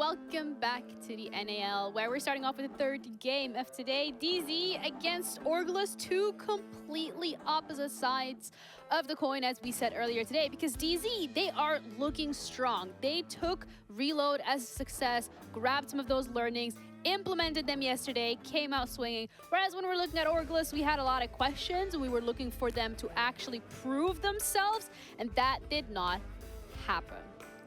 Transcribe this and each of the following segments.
welcome back to the NAL, where we're starting off with the third game of today. DZ against Orgless, two completely opposite sides of the coin, as we said earlier today, because DZ, they are looking strong. They took Reload as a success, grabbed some of those learnings, implemented them yesterday, came out swinging. Whereas when we're looking at Orgless, we had a lot of questions, and we were looking for them to actually prove themselves, and that did not happen.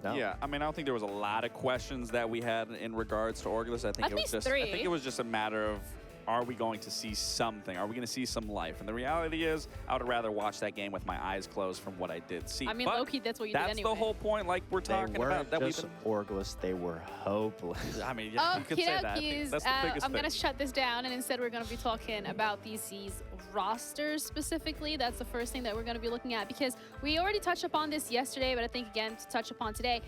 No. Yeah, I mean, I don't think there was a lot of questions that we had in regards to Orgless. I think At least I think it was just a matter of, are we going to see something? Are we going to see some life? And the reality is, I would rather watch that game with my eyes closed from what I did see. I mean, but low-key, that's what you did anyway. That's the whole point, like we're talking about. They weren't just Orgless, they were hopeless. I mean, yeah, you could say that. I think that's the biggest I'm going to thing. shut this down, and instead we're going to be talking about DC's rosters specifically. That's the first thing that we're going to be looking at, because we already touched upon this yesterday, but I think, again, to touch upon today,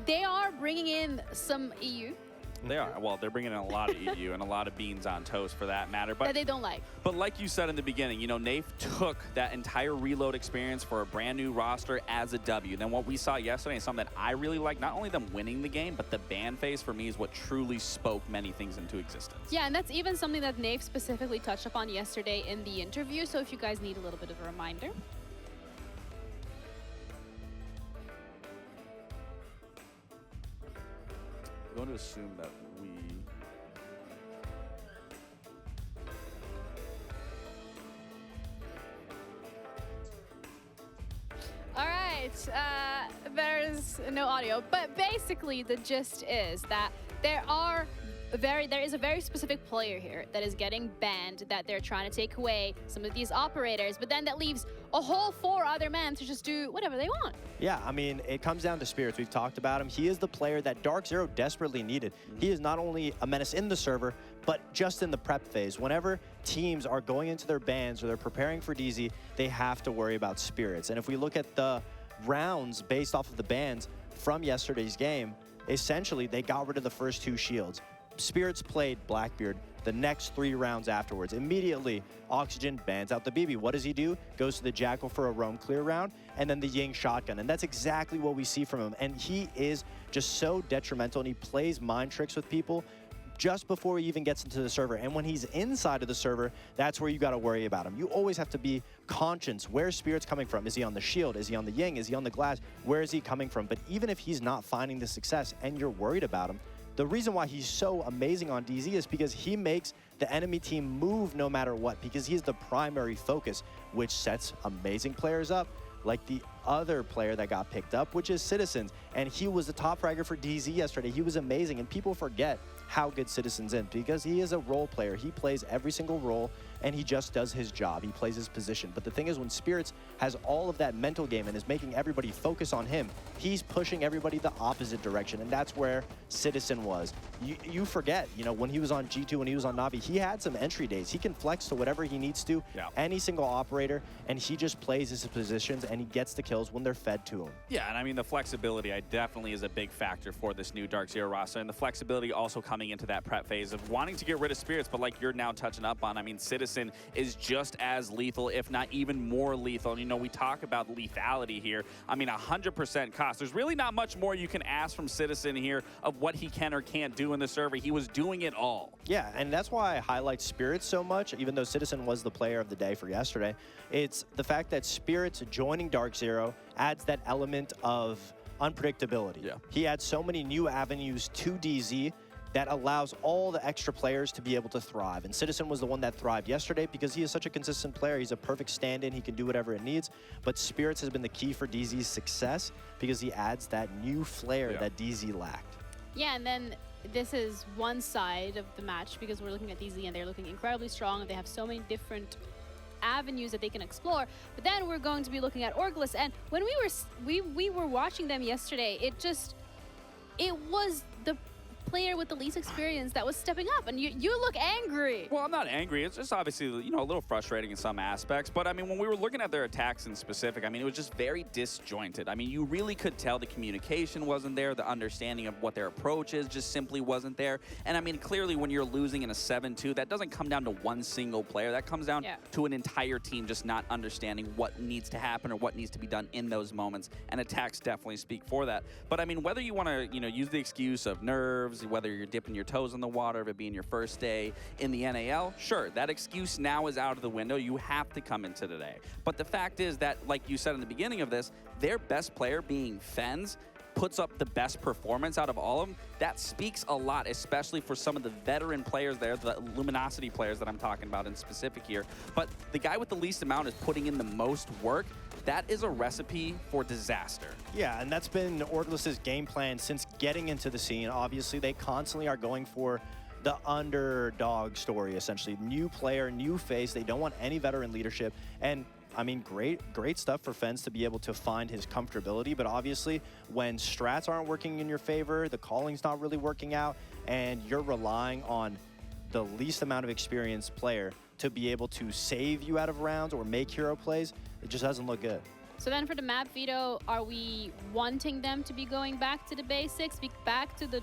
they are bringing in some EU. They are. Well, they're bringing in a lot of EU and a lot of beans on toast for that matter. But that they don't like. But like you said in the beginning, you know, Nafe took that entire Reload experience for a brand new roster as a W. Then what we saw yesterday is something that I really like, not only them winning the game, but the ban phase for me is what truly spoke many things into existence. Yeah, and that's even something that Nafe specifically touched upon yesterday in the interview. So if you guys need a little bit of a reminder. I'm going to assume that we... All right, there's no audio, but basically the gist is that there is a very specific player here that is getting banned, that they're trying to take away some of these operators, but then that leaves a whole 4 other men to just do whatever they want. Yeah, I mean, it comes down to Spirits. We've talked about him. He is the player that Darkzero desperately needed. He is not only a menace in the server, but just in the prep phase. Whenever teams are going into their bans or they're preparing for DZ, they have to worry about Spirits. And if we look at the rounds based off of the bans from yesterday's game, essentially they got rid of the first 2 shields. Spirits played Blackbeard the next 3 rounds afterwards. Immediately, Oxygen bans out the BB. What does he do? Goes to the Jackal for a roam clear round, and then the Ying shotgun. And that's exactly what we see from him. And he is just so detrimental, and he plays mind tricks with people just before he even gets into the server. And when he's inside of the server, that's where you got to worry about him. You always have to be conscious. Where's Spirit's coming from? Is he on the shield? Is he on the Ying? Is he on the glass? Where is he coming from? But even if he's not finding the success and you're worried about him, the reason why he's so amazing on DZ is because he makes the enemy team move no matter what, because he's the primary focus, which sets amazing players up, like the other player that got picked up, which is Citizens. And he was the top fragger for DZ yesterday. He was amazing, and people forget how good Citizens is, because he is a role player. He plays every single role, and he just does his job. He plays his position. But the thing is, when Spirits has all of that mental game and is making everybody focus on him, he's pushing everybody the opposite direction, and that's where Citizen was. You forget, you know, when he was on G2, when he was on Navi, he had some entry days. He can flex to whatever he needs to, any single operator, and he just plays his positions, and he gets the kills when they're fed to him. Yeah, and I mean, the flexibility definitely is a big factor for this new Darkzero roster, and the flexibility also coming into that prep phase of wanting to get rid of Spirits, but like you're now touching up on, I mean, Citizen is just as lethal, if not even more lethal. And, you know, we talk about lethality here. I mean, 100% cost. There's really not much more you can ask from Citizen here of what he can or can't do in the server. He was doing it all. Yeah, and that's why I highlight Spirits so much, even though Citizen was the player of the day for yesterday. It's the fact that Spirits joining Darkzero adds that element of unpredictability. Yeah. He adds so many new avenues to DZ that allows all the extra players to be able to thrive. And Citizen was the one that thrived yesterday because he is such a consistent player. He's a perfect stand-in. He can do whatever it needs. But Spirits has been the key for DZ's success because he adds that new flair that DZ lacked. Yeah, and then this is one side of the match, because we're looking at DZ and they're looking incredibly strong. They have so many different avenues that they can explore. But then we're going to be looking at Orgless, and when we were watching them yesterday, it was the player with the least experience that was stepping up, and you look angry. Well, I'm not angry. It's just obviously, you know, a little frustrating in some aspects. But, I mean, when we were looking at their attacks in specific, I mean, it was just very disjointed. I mean, you really could tell the communication wasn't there. The understanding of what their approach is just simply wasn't there. And, I mean, clearly when you're losing in a 7-2, that doesn't come down to one single player. That comes down to an entire team just not understanding what needs to happen or what needs to be done in those moments. And attacks definitely speak for that. But, I mean, whether you want to, you know, use the excuse of nerves, whether you're dipping your toes in the water, of it being your first day in the NAL, sure, that excuse now is out of the window. You have to come into today. But the fact is that, like you said in the beginning of this, their best player being Fens puts up the best performance out of all of them. That speaks a lot, especially for some of the veteran players there, the Luminosity players that I'm talking about in specific here. But the guy with the least amount is putting in the most work. That is a recipe for disaster. Yeah, and that's been Orgless's game plan since getting into the scene. Obviously, they constantly are going for the underdog story, essentially. New player, new face. They don't want any veteran leadership. And I mean, great stuff for Fens to be able to find his comfortability. But obviously, when strats aren't working in your favor, the calling's not really working out, and you're relying on the least amount of experienced player to be able to save you out of rounds or make hero plays, it just doesn't look good. So then for the map veto, are we wanting them to be going back to the basics, back to the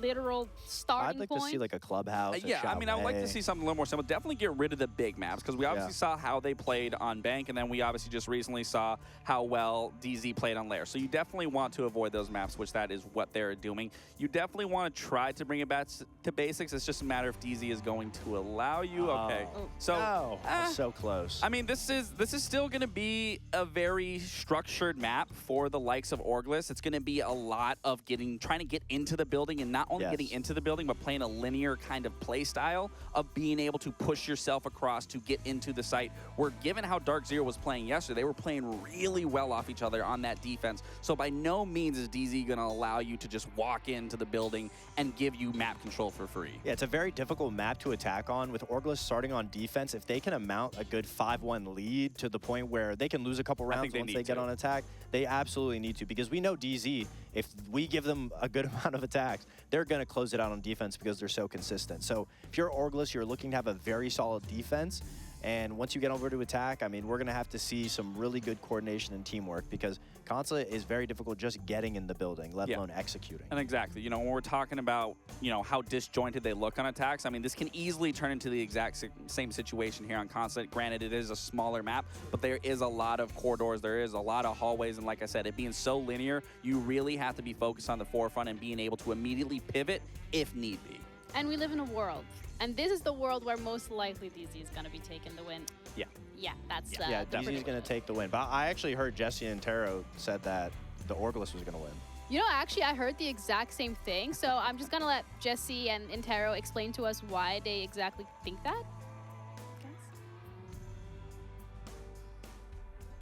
literal starting I'd like point? to see like a clubhouse. Yeah, I mean, I would like to see something a little more simple. Definitely get rid of the big maps, because we obviously saw how they played on Bank, and then we obviously just recently saw how well DZ played on Lair. So you definitely want to avoid those maps, which that is what they're doing. You definitely want to try to bring it back to basics. It's just a matter if DZ is going to allow you. Okay, so so close. I mean, this is still going to be a very structured map for the likes of Orgless. It's going to be a lot of trying to get into the building, and not only getting into the building, but playing a linear kind of play style of being able to push yourself across to get into the site. Where given how Darkzero was playing yesterday, they were playing really well off each other on that defense. So by no means is DZ going to allow you to just walk into the building and give you map control for free. Yeah, it's a very difficult map to attack on. With Orgless starting on defense, if they can amount a good 5-1 lead to the point where they can lose a couple rounds once they get on attack, they absolutely need to, because we know DZ, if we give them a good amount of attacks, they're going to close it out on defense because they're so consistent. So if you're Orgless, you're looking to have a very solid defense. And once you get over to attack, I mean, we're going to have to see some really good coordination and teamwork, because Consulate is very difficult just getting in the building, let alone executing. And exactly, you know, when we're talking about, you know, how disjointed they look on attacks, I mean, this can easily turn into the exact same situation here on Consulate. Granted, it is a smaller map, but there is a lot of corridors, there is a lot of hallways, and like I said, it being so linear, you really have to be focused on the forefront and being able to immediately pivot if need be. And we live in a world, and this is the world where most likely DZ is going to be taking the win. Yeah. Yeah, that's yeah, DZ is going to take the win. But I actually heard Jesse and Taro said that the Orgless was going to win. You know, actually, I heard the exact same thing. So I'm just going to let Jesse and Intero explain to us why they exactly think that.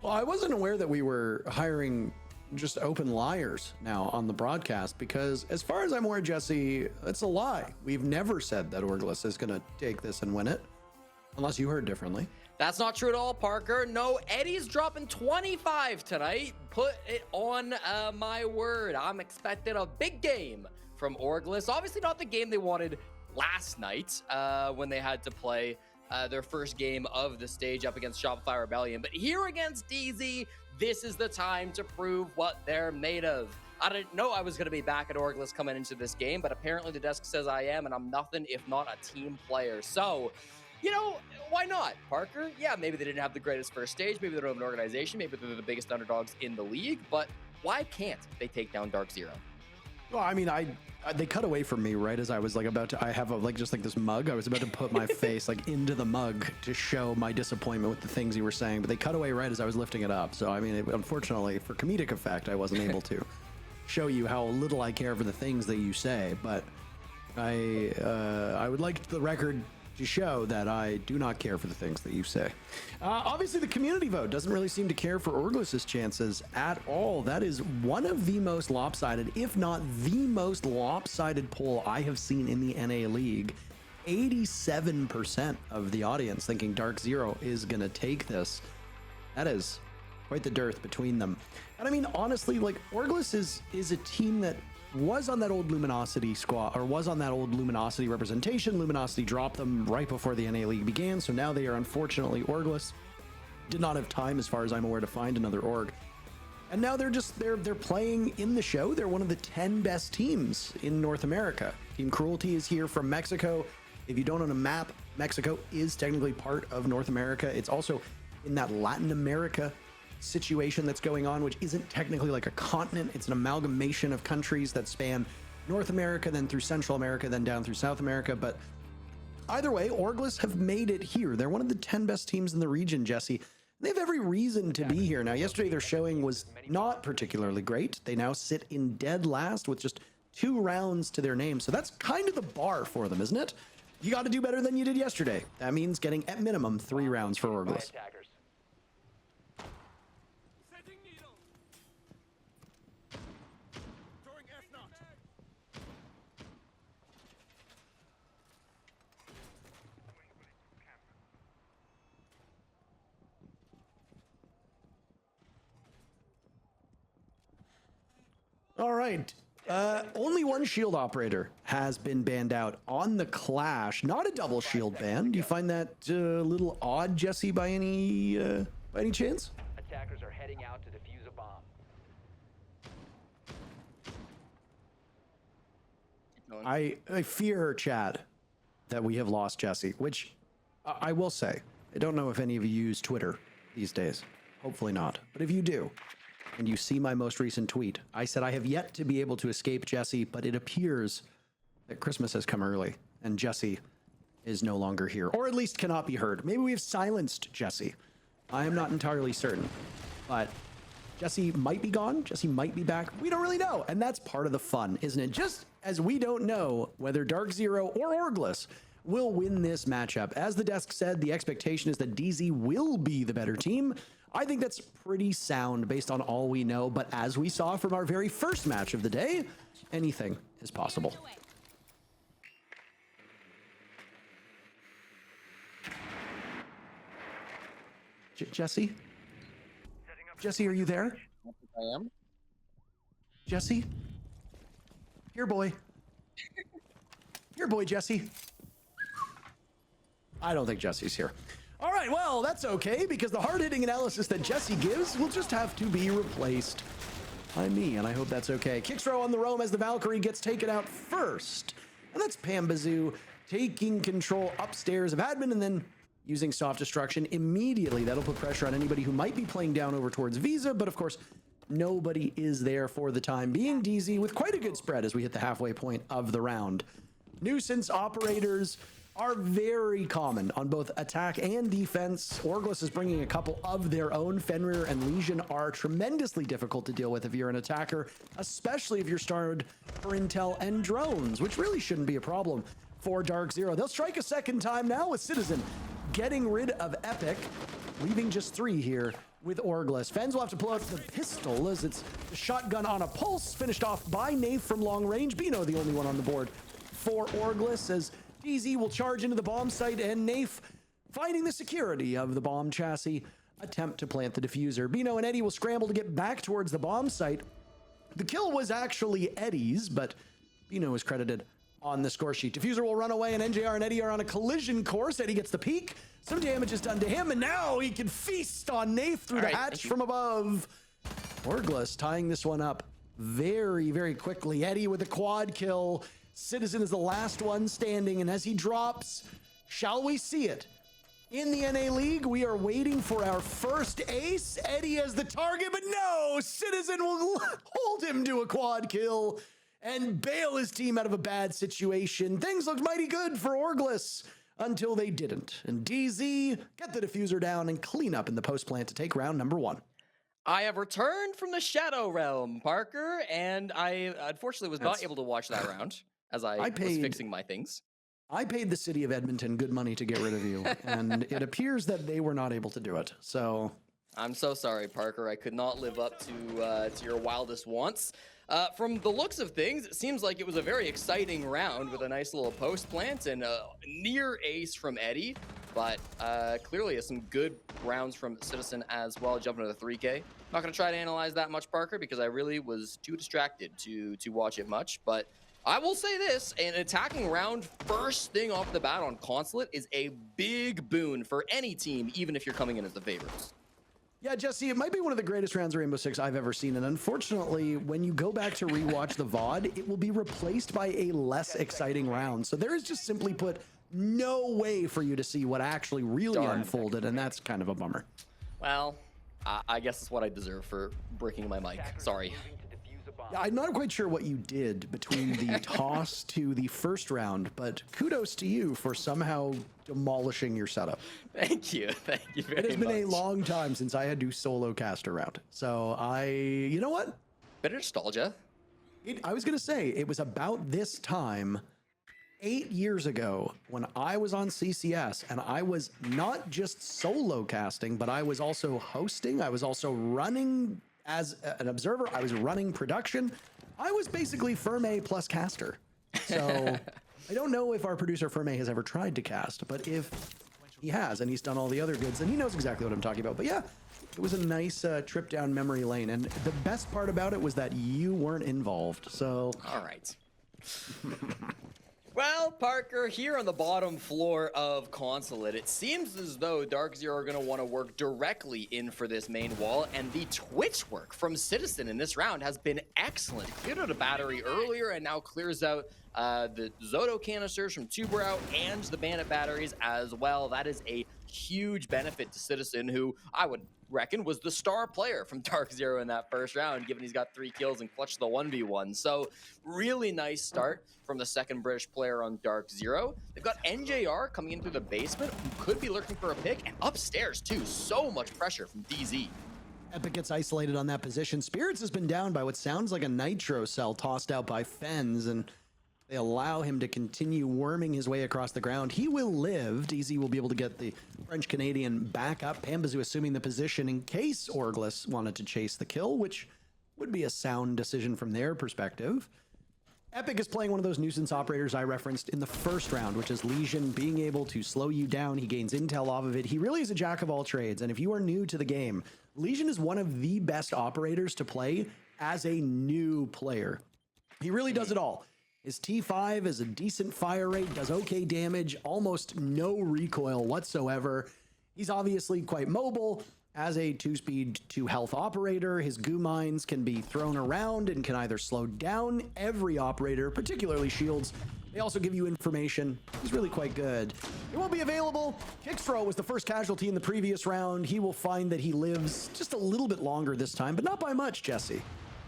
Well, I wasn't aware that we were hiring just open liars now on the broadcast, because as far as I'm aware, Jesse, it's a lie. We've never said that Orgless is going to take this and win it, unless you heard differently. That's not true at all, Parker. No, Eddie's dropping 25 tonight. Put it on my word. I'm expecting a big game from Orgless. Obviously not the game they wanted last night when they had to play their first game of the stage up against Shopify Rebellion. But here against DZ, this is the time to prove what they're made of. I didn't know I was going to be back at Orgless coming into this game, but apparently the desk says I am, and I'm nothing if not a team player. So, you know, why not, Parker? Yeah, maybe they didn't have the greatest first stage, maybe they don't have an organization, maybe they're the biggest underdogs in the league, but why can't they take down Darkzero? Well, I mean, they cut away from me right as I was like about to. I have just like this mug. I was about to put my face like into the mug to show my disappointment with the things you were saying, but they cut away right as I was lifting it up. So I mean, unfortunately, for comedic effect, I wasn't able to show you how little I care for the things that you say. But I would like the record to show that I do not care for the things that you say. Obviously, the community vote doesn't really seem to care for Orgless's chances at all. That is one of the most lopsided, if not the most lopsided poll I have seen in the NA League. 87% of the audience thinking Darkzero is going to take this. That is quite the dearth between them. And I mean, honestly, like, Orgless is a team that was on that old Luminosity squad, or was on that old Luminosity representation. Luminosity dropped them right before the NA League began, so now they are unfortunately Orgless. Did not have time, as far as I'm aware, to find another org. And now they're playing in the show. They're one of the 10 best teams in North America. Team Cruelty is here from Mexico. If you don't own a map, Mexico is technically part of North America. It's also in that Latin America situation that's going on, which isn't technically like a continent. It's an amalgamation of countries that span North America, then through Central America, then down through South America. But either way, Orgless have made it here. They're one of the 10 best teams in the region, Jesse. They have every reason to be here. Now, yesterday their showing was not particularly great. They now sit in dead last with just 2 rounds to their name. So that's kind of the bar for them, isn't it? You got to do better than you did yesterday. That means getting at minimum 3 rounds for Orgless. All right. Only one shield operator has been banned out on the Clash. Not a double shield ban. Do you find that a little odd, Jesse, by any chance? Attackers are heading out to defuse a bomb. I fear, Chad, that we have lost Jesse, which I will say, I don't know if any of you use Twitter these days. Hopefully not. But if you do, and you see my most recent tweet, I said I have yet to be able to escape Jesse, but it appears that Christmas has come early and Jesse is no longer here, or at least cannot be heard. Maybe we have silenced Jesse. I am not entirely certain, but Jesse might be gone. Jesse might be back. We don't really know. And that's part of the fun, isn't it? Just as we don't know whether Darkzero or Orgless will win this matchup. As the desk said, the expectation is that DZ will be the better team. I think that's pretty sound based on all we know, but as we saw from our very first match of the day, anything is possible. Jesse? Jesse, are you there? I am. Jesse? Here, boy. Here, boy, Jesse. I don't think Jesse's here. All right, well, that's okay, because the hard-hitting analysis that Jesse gives will just have to be replaced by me, and I hope that's okay. Kickthrow on the roam as the Valkyrie gets taken out first. And that's Pambazoo taking control upstairs of admin and then using soft destruction immediately. That'll put pressure on anybody who might be playing down over towards Visa, but of course, nobody is there for the time being. DZ with quite a good spread as we hit the halfway point of the round. Nuisance operators are very common on both attack and defense. Orgless is bringing a couple of their own. Fenrir and Legion are tremendously difficult to deal with if you're an attacker, especially if you're started for intel and drones, which really shouldn't be a problem for Darkzero. They'll strike a second time now with Citizen getting rid of Epic, leaving just 3 here with Orgless. Fens will have to pull out the pistol as it's the shotgun on a pulse, finished off by Nave from long range. Bino the only one on the board for Orgless as DZ will charge into the bomb site, and Nafe, finding the security of the bomb chassis, attempt to plant the diffuser. Bino and Eddie will scramble to get back towards the bomb site. The kill was actually Eddie's, but Bino is credited on the score sheet. Diffuser will run away, and NJR and Eddie are on a collision course. Eddie gets the peek. Some damage is done to him, and now he can feast on Nafe through the hatch from above. Orgless tying this one up very, very quickly. Eddie with a quad kill. Citizen is the last one standing, and as he drops, shall we see it? In the NA League, we are waiting for our first ace. Eddie as the target, but no! Citizen will hold him to a quad kill and bail his team out of a bad situation. Things looked mighty good for Orgless until they didn't. And DZ get the diffuser down and clean up in the post plant to take round number 1. I have returned from the Shadow Realm, Parker, and I unfortunately was not able to watch that round as I was fixing my things. I paid the city of Edmonton good money to get rid of you, and it appears that they were not able to do it. So I'm so sorry, Parker. I could not live up to your wildest wants. From the looks of things, it seems like it was a very exciting round with a nice little post plant and a near ace from Eddie, but clearly some good rounds from Citizen as well, jumping to the 3K. Not going to try to analyze that much, Parker, because I really was too distracted to watch it much. But I will say this, an attacking round first thing off the bat on Consulate is a big boon for any team, even if you're coming in as the favorites. Yeah, Jesse, it might be one of the greatest rounds of Rainbow Six I've ever seen. And unfortunately, when you go back to rewatch the VOD, it will be replaced by a less exciting round. So there is just simply put no way for you to see what actually really unfolded. And that's kind of a bummer. Well, I guess it's what I deserve for breaking my mic. Sorry. Yeah, I'm not quite sure what you did between the toss to the first round, but kudos to you for somehow demolishing your setup. Thank you. Thank you very much. It has been a long time since I had to solo cast a round. So you know what? Bit of nostalgia. I was going to say, it was about this time 8 years ago when I was on CCS and I was not just solo casting, but I was also hosting. I was also running as an observer. I was running production. I was basically Ferme plus caster. So I don't know if our producer Ferme has ever tried to cast, but if he has and he's done all the other goods, then he knows exactly what I'm talking about. But yeah, it was a nice trip down memory lane. And the best part about it was that you weren't involved. So all right. Well, Parker, here on the bottom floor of Consulate, it seems as though Darkzero are going to want to work directly in for this main wall, and the Twitch work from Citizen in this round has been excellent. Cleared out a battery earlier and now clears out the Zoto canisters from Tuberau and the Bandit batteries as well. That is a huge benefit to Citizen, who I would reckon was the star player from Darkzero in that first round, given he's got 3 kills and clutched the 1v1. So really nice start from the second British player on Darkzero. They've got NJR coming in through the basement, who could be looking for a pick, and upstairs too. So much pressure from DZ. Epic gets isolated on that position. Spirits has been down by what sounds like a nitro cell tossed out by Fens, and they allow him to continue worming his way across the ground. He will live. DZ will be able to get the French-Canadian back up. Pambazu assuming the position in case Orgless wanted to chase the kill, which would be a sound decision from their perspective. Epic is playing one of those nuisance operators I referenced in the first round, which is Lesion being able to slow you down. He gains intel off of it. He really is a jack of all trades. And if you are new to the game, Lesion is one of the best operators to play as a new player. He really does it all. His T5 is a decent fire rate, does okay damage, almost no recoil whatsoever. He's obviously quite mobile. As a 2-speed, 2-health operator, his goo mines can be thrown around and can either slow down every operator, particularly shields. They also give you information. He's really quite good. He won't be available. Kickstro was the first casualty in the previous round. He will find that he lives just a little bit longer this time, but not by much, Jesse.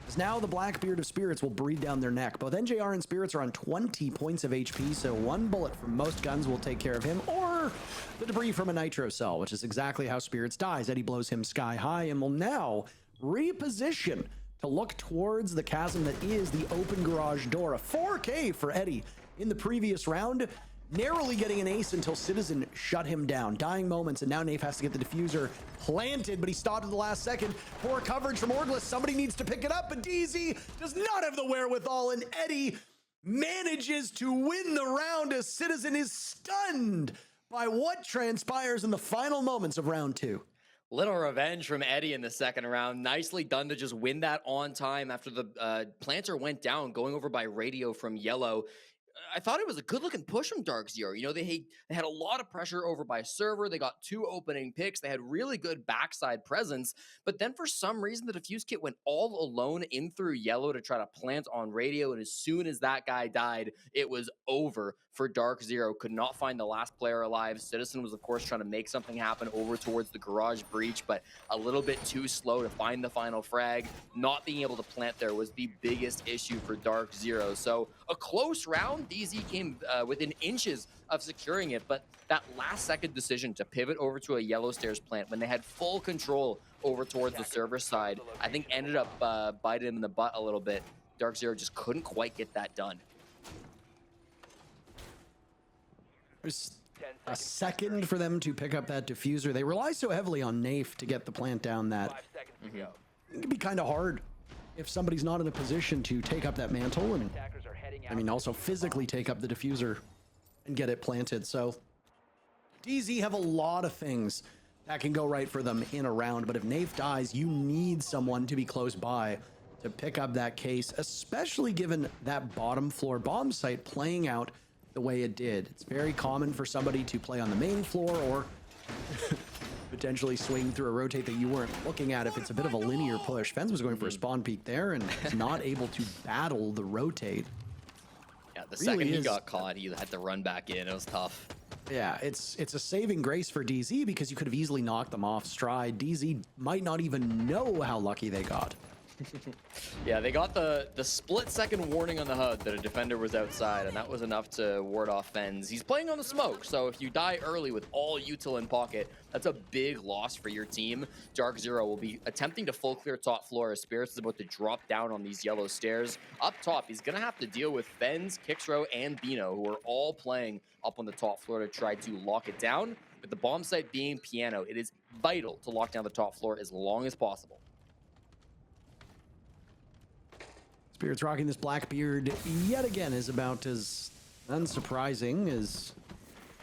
As now the Blackbeard of Spirits will breathe down their neck. Both NJR and Spirits are on 20 points of HP, so one bullet from most guns will take care of him, or the debris from a nitro cell, which is exactly how Spirits dies. Eddie blows him sky high and will now reposition to look towards the chasm that is the open garage door. A 4K for Eddie in the previous round, narrowly getting an ace until Citizen shut him down. Dying moments, and now Nafe has to get the diffuser planted, but he stopped at the last second. Poor coverage from Orgless. Somebody needs to pick it up, but DZ does not have the wherewithal, and Eddie manages to win the round as Citizen is stunned by what transpires in the final moments of round 2. Little revenge from Eddie in the second round. Nicely done to just win that on time after the planter went down, going over by radio from Yellow. I thought it was a good-looking push from Darkzero. You know, they had a lot of pressure over by server. They got 2 opening picks. They had really good backside presence. But then for some reason, the defuse kit went all alone in through Yellow to try to plant on radio. And as soon as that guy died, it was over for Darkzero. Could not find the last player alive. Citizen was, of course, trying to make something happen over towards the garage breach, but a little bit too slow to find the final frag. Not being able to plant there was the biggest issue for Darkzero. So a close round. DZ came within inches of securing it, but that last second decision to pivot over to a Yellow Stairs plant when they had full control over towards the server side, I think ended up biting him in the butt a little bit. Darkzero just couldn't quite get that done. There's a second for them to pick up that diffuser. They rely so heavily on Nafe to get the plant down that it can be kind of hard if somebody's not in a position to take up that mantle and, I mean, also physically take up the diffuser and get it planted. So DZ have a lot of things that can go right for them in a round. But if Nath dies, you need someone to be close by to pick up that case, especially given that bottom floor bomb site playing out the way it did. It's very common for somebody to play on the main floor or potentially swing through a rotate that you weren't looking at if it's a bit of a linear push. Fens was going for a spawn peek there and was not able to battle the rotate. Yeah, the second he got caught, he had to run back in. It was tough. Yeah, it's a saving grace for DZ because you could have easily knocked them off stride. DZ might not even know how lucky they got. Yeah, they got the split-second warning on the HUD that a defender was outside, and that was enough to ward off Fens. He's playing on the smoke, so if you die early with all util in pocket, that's a big loss for your team. Darkzero will be attempting to full clear top floor as Spirits is about to drop down on these yellow stairs. Up top, he's going to have to deal with Fens, Kixro, and Bino, who are all playing up on the top floor to try to lock it down. With the bomb site being piano, it is vital to lock down the top floor as long as possible. Spirits rocking this Blackbeard yet again is about as unsurprising as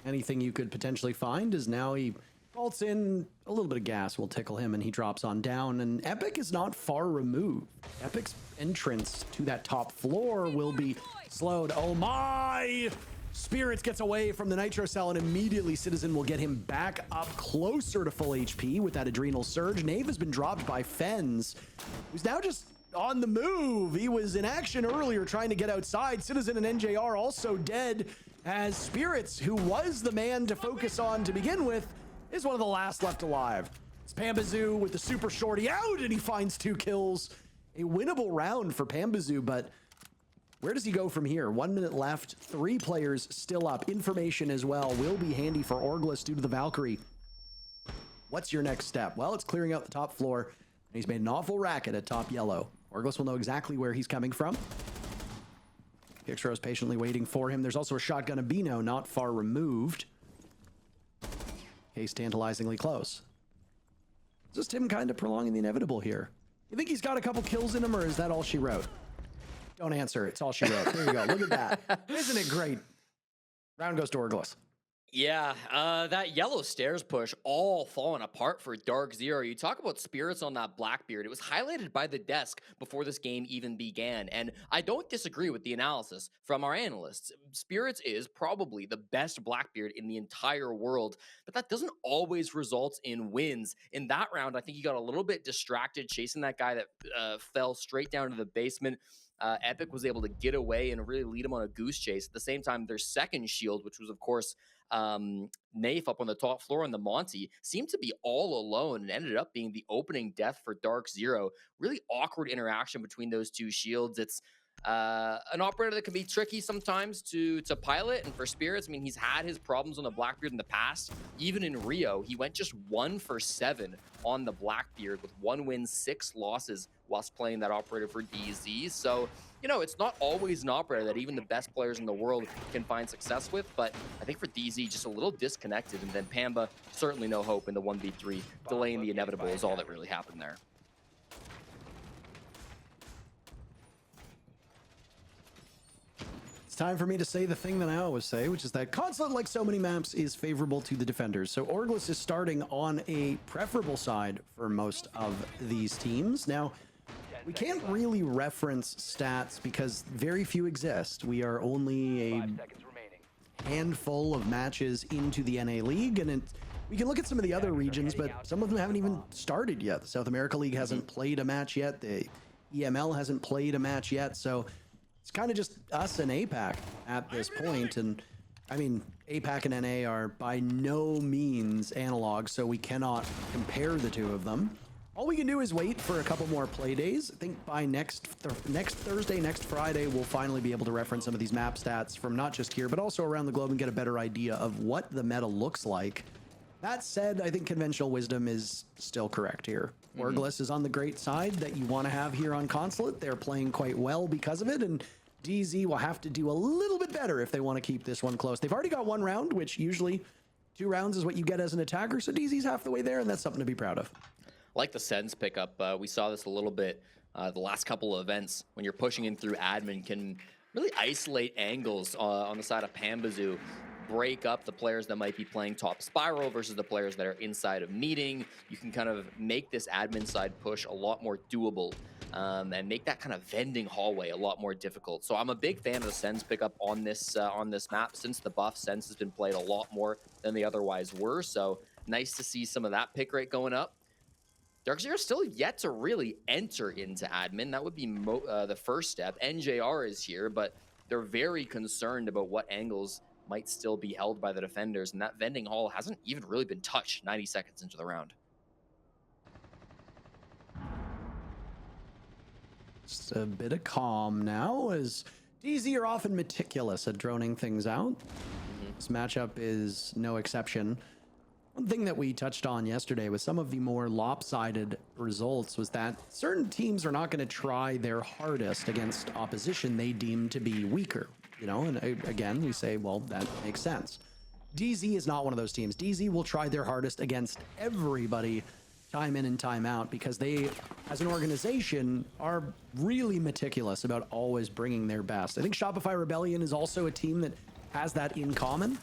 anything you could potentially find, as now he vaults in, a little bit of gas will tickle him and he drops on down, and Epic is not far removed. Epic's entrance to that top floor will be slowed. Oh my! Spirits gets away from the Nitro Cell and immediately Citizen will get him back up closer to full HP with that Adrenal Surge. Nave has been dropped by Fens, who's now just on the move. He was in action earlier trying to get outside. Citizen and NJR also dead, as Spirits, who was the man to focus on to begin with, is one of the last left alive. It's Pambazoo with the super shorty out, and he finds 2 kills. A winnable round for Pambazoo, but where does he go from here? 1 minute left, 3 players still up. Information as well will be handy for Orgless due to the Valkyrie. What's your next step? Well, it's clearing out the top floor, and he's made an awful racket at top yellow. Orgless will know exactly where he's coming from. Kixro's patiently waiting for him. There's also a shotgun Abino not far removed. Case tantalizingly close. Just him kind of prolonging the inevitable here. You think he's got a couple kills in him, or is that all she wrote? Don't answer. It's all she wrote. There you go. Look at that. Isn't it great? Round goes to Orgless. Yeah, that yellow stairs push all falling apart for Darkzero. You talk about Spirits on that Blackbeard. It was highlighted by the desk before this game even began, and I don't disagree with the analysis from our analysts. Spirits is probably the best Blackbeard in the entire world, but that doesn't always result in wins. In that round, I think he got a little bit distracted chasing that guy that fell straight down to the basement. Epic was able to get away and really lead him on a goose chase. At the same time, their second shield, which was, of course, Nafe up on the top floor on the Monty, seemed to be all alone and ended up being the opening death for Darkzero. Really awkward interaction between those 2 shields. It's an operator that can be tricky sometimes to pilot, and for Spirits, I mean, he's had his problems on the Blackbeard in the past. Even in Rio, he went just 1 for 7 on the Blackbeard with 1 win, 6 losses whilst playing that operator for DZ. So, you know, it's not always an operator that even the best players in the world can find success with, but I think for DZ, just a little disconnected, and then Pamba, certainly no hope in the 1v3. Delaying the inevitable is all that really happened there. Time for me to say the thing that I always say, which is that Consulate, like so many maps, is favorable to the defenders. So Orgless is starting on a preferable side for most of these teams. Now, we can't really reference stats because very few exist. We are only a handful of matches into the NA League, and we can look at some of the other regions, but some of them haven't even started yet. The South America League hasn't played a match yet. The EML hasn't played a match yet. So it's kind of just us and APAC at this point. And I mean, APAC and NA are by no means analog, so we cannot compare the 2 of them. All we can do is wait for a couple more play days. I think by next Thursday, next Friday, we'll finally be able to reference some of these map stats from not just here, but also around the globe and get a better idea of what the meta looks like. That said, I think conventional wisdom is still correct here. Orgless is on the great side that you want to have here on Consulate. They're playing quite well because of it, and DZ will have to do a little bit better if they want to keep this one close. They've already got 1 round, which usually 2 rounds is what you get as an attacker, so DZ's half the way there, and that's something to be proud of. Like the Sens pickup, we saw this a little bit the last couple of events. When you're pushing in through admin, can really isolate angles on the side of Pambazoo. break up the players that might be playing top spiral versus the players that are inside of meeting. You can kind of make this admin side push a lot more doable. And make that kind of vending hallway a lot more difficult. So I'm a big fan of the Sens pickup on this map. Since the buff, Sens has been played a lot more than they otherwise were. So nice to see some of that pick rate going up. Darkzero still yet to really enter into admin. That would be the first step. NJR is here, but they're very concerned about what angles might still be held by the defenders. And that vending hall hasn't even really been touched 90 seconds into the round. Just a bit of calm now, as DZ are often meticulous at droning things out. This matchup is no exception. One thing that we touched on yesterday with some of the more lopsided results was that certain teams are not going to try their hardest against opposition they deem to be weaker. You know, and again, we say, well, that makes sense. DZ is not one of those teams. DZ will try their hardest against everybody time in and time out, because they, as an organization, are really meticulous about always bringing their best. I think Shopify Rebellion is also a team that has that in common.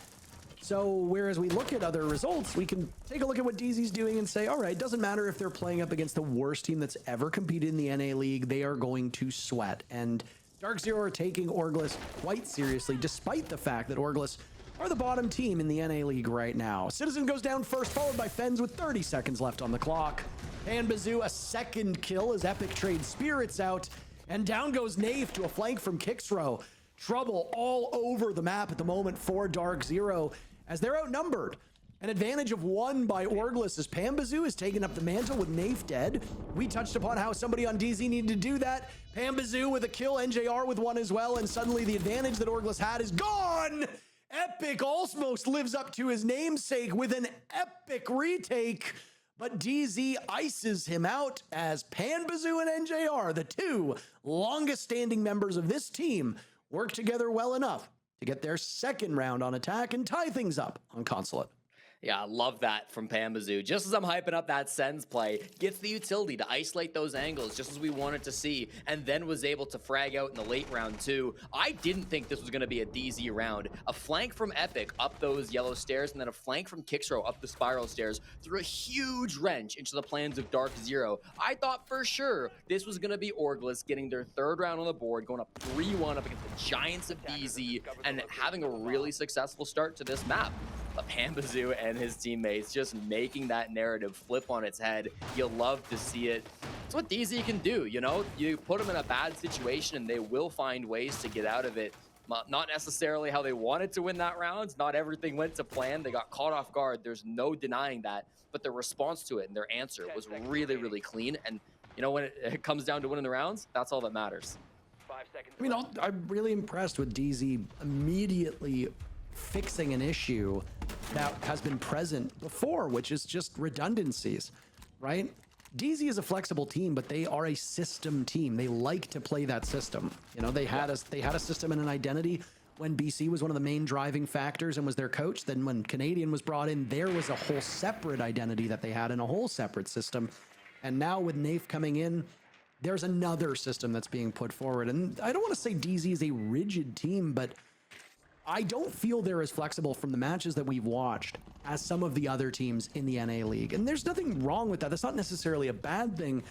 So whereas we look at other results, we can take a look at what DZ's doing and say, all right, it doesn't matter if they're playing up against the worst team that's ever competed in the NA League, they are going to sweat. And Darkzero are taking Orgless quite seriously, despite the fact that Orgless are the bottom team in the NA League right now. Citizen goes down first, followed by Fens with 30 seconds left on the clock. And Bazoo a second kill as Epic trades Spirits out. And down goes Nave to a flank from Kixrow. Trouble all over the map at the moment for Darkzero as they're outnumbered. An advantage of 1 by Orgless as Pambazoo has taken up the mantle with Nave dead. We touched upon how somebody on DZ needed to do that. Pambazoo with a kill, NJR with 1 as well, and suddenly the advantage that Orgless had is gone! Epic almost lives up to his namesake with an epic retake, but DZ ices him out as Pambazoo and NJR, the 2 longest standing members of this team, work together well enough to get their second round on attack and tie things up on Consulate. Yeah, I love that from Pambazoo. Just as I'm hyping up that Sens play, gets the utility to isolate those angles just as we wanted to see, and then was able to frag out in the late round too. I didn't think this was going to be a DZ round. A flank from Epic up those yellow stairs, and then a flank from Kixrow up the spiral stairs threw a huge wrench into the plans of Darkzero. I thought for sure this was going to be Orgless getting their third round on the board, going up 3-1 up against the Giants of DZ, and having a really successful start to this map. But Pambazoo and his teammates just making that narrative flip on its head. You'll love to see it. It's what DZ can do, you know? You put them in a bad situation and they will find ways to get out of it. Not necessarily how they wanted to win that round. Not everything went to plan. They got caught off guard. There's no denying that. But their response to it and their answer was really, really clean. And, you know, when it comes down to winning the rounds, that's all that matters. 5 seconds. I mean, I'm really impressed with DZ immediately fixing an issue that has been present before, which is just redundancies, right? DZ is a flexible team, but they are a system team. They like to play that system. You know, they had a system and an identity when BC was one of the main driving factors and was their coach. Then when Canadian was brought in, there was a whole separate identity that they had in a whole separate system. And now with Nafe coming in, there's another system that's being put forward. And I don't want to say DZ is a rigid team, but I don't feel they're as flexible from the matches that we've watched as some of the other teams in the NA League. And there's nothing wrong with that. That's not necessarily a bad thing.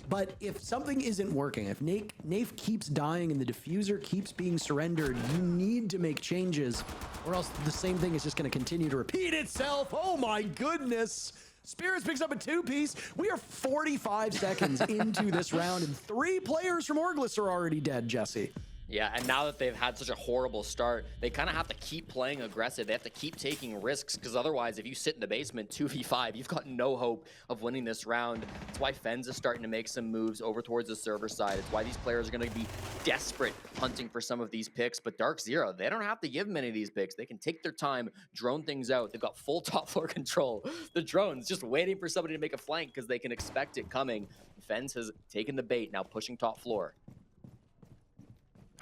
But if something isn't working, if Nafe keeps dying and the diffuser keeps being surrendered, you need to make changes, or else the same thing is just going to continue to repeat itself. Oh my goodness. Spirits picks up a 2-piece. We are 45 seconds into this round, and 3 players from Orgless are already dead, Jesse. Yeah, and now that they've had such a horrible start, they kind of have to keep playing aggressive. They have to keep taking risks, because otherwise, if you sit in the basement 2v5, you've got no hope of winning this round. That's why Fens is starting to make some moves over towards the server side. It's why these players are going to be desperate hunting for some of these picks. But Darkzero, they don't have to give many of these picks. They can take their time, drone things out. They've got full top floor control. The drone's just waiting for somebody to make a flank because they can expect it coming. Fens has taken the bait, now pushing top floor.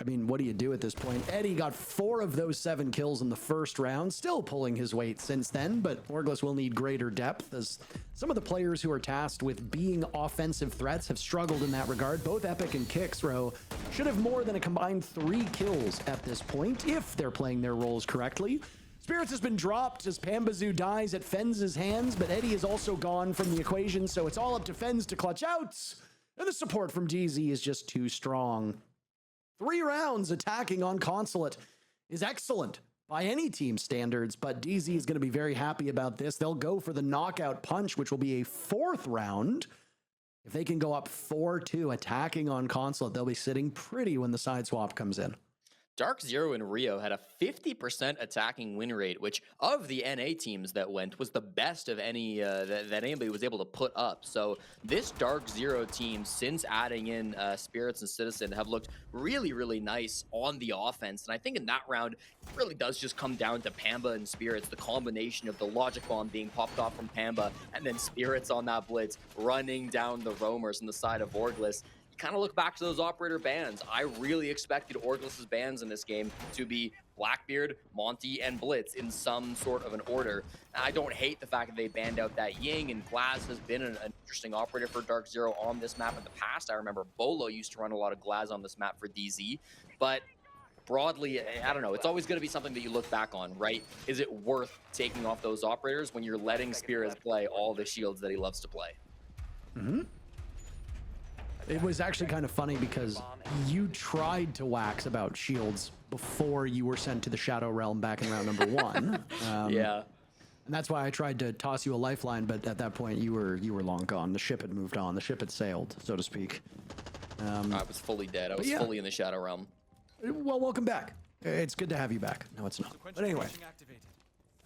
I mean, what do you do at this point? Eddie got 4 of those 7 kills in the first round, still pulling his weight since then, but Orgless will need greater depth as some of the players who are tasked with being offensive threats have struggled in that regard. Both Epic and Kixrow should have more than a combined 3 kills at this point if they're playing their roles correctly. Spirits has been dropped as Pambazoo dies at Fenz's hands, but Eddie is also gone from the equation, so it's all up to Fenz to clutch out. And the support from DZ is just too strong. 3 rounds attacking on Consulate is excellent by any team standards, but DZ is going to be very happy about this. They'll go for the knockout punch, which will be a 4th round. If they can go up 4-2 attacking on Consulate, they'll be sitting pretty when the side swap comes in. Darkzero in Rio had a 50% attacking win rate, which of the NA teams that went was the best of any that anybody was able to put up. So this Darkzero team, since adding in Spirits and Citizen, have looked really, really nice on the offense. And I think in that round, it really does just come down to Pamba and Spirits, the combination of the Logic Bomb being popped off from Pamba and then Spirits on that blitz running down the roamers on the side of Orgless. Kind of look back to those operator bans. I really expected Orgless's bans in this game to be Blackbeard, Monty, and Blitz in some sort of an order. I don't hate the fact that they banned out that Ying, and Glaz has been an interesting operator for Darkzero on this map in the past. I remember Bolo used to run a lot of Glaz on this map for DZ, but broadly, I don't know, it's always going to be something that you look back on, right? Is it worth taking off those operators when you're letting Spirits play all the shields that he loves to play? Mm-hmm. It was actually kind of funny because you tried to wax about shields before you were sent to the Shadow Realm back in round number 1. Yeah. And that's why I tried to toss you a lifeline, but at that point you were long gone. The ship had moved on. The ship had sailed, so to speak. I was fully dead. I was fully in the Shadow Realm. Well, welcome back. It's good to have you back. No, it's not. But anyway.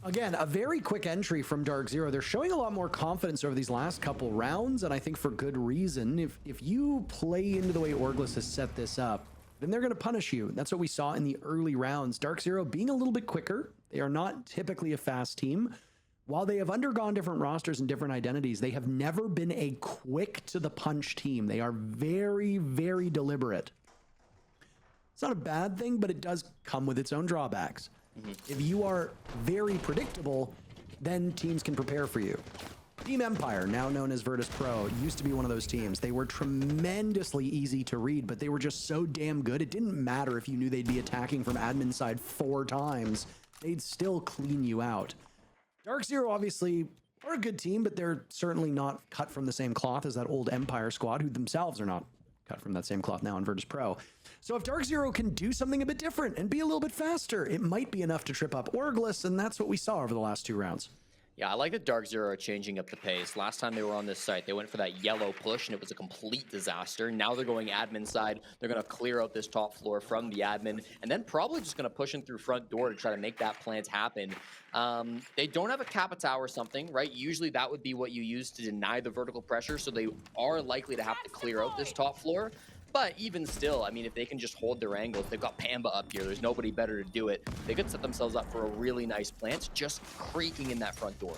Again, a very quick entry from Darkzero. They're showing a lot more confidence over these last couple rounds, and I think for good reason. If you play into the way Orgless has set this up, then they're going to punish you. That's what we saw in the early rounds. Darkzero being a little bit quicker. They are not typically a fast team. While they have undergone different rosters and different identities, they have never been a quick-to-the-punch team. They are very, very deliberate. It's not a bad thing, but it does come with its own drawbacks. If you are very predictable, then teams can prepare for you. Team Empire, now known as Virtus Pro, used to be one of those teams. They were tremendously easy to read, but they were just so damn good. It didn't matter if you knew they'd be attacking from admin side 4 times. They'd still clean you out. Darkzero obviously are a good team, but they're certainly not cut from the same cloth as that old Empire squad, who themselves are not cut from that same cloth now in Virtus Pro. So if Darkzero can do something a bit different and be a little bit faster, it might be enough to trip up Orgless, and that's what we saw over the last 2 rounds. Yeah, I like that Darkzero are changing up the pace. Last time they were on this site, they went for that yellow push, and it was a complete disaster. Now they're going admin side. They're going to clear out this top floor from the admin, and then probably just going to push in through front door to try to make that plant happen. They don't have a Capitao or something, right? Usually that would be what you use to deny the vertical pressure, so they are likely to have to clear out this top floor. But even still, I mean, if they can just hold their angles, they've got Pamba up here. There's nobody better to do it. They could set themselves up for a really nice plant, just creaking in that front door.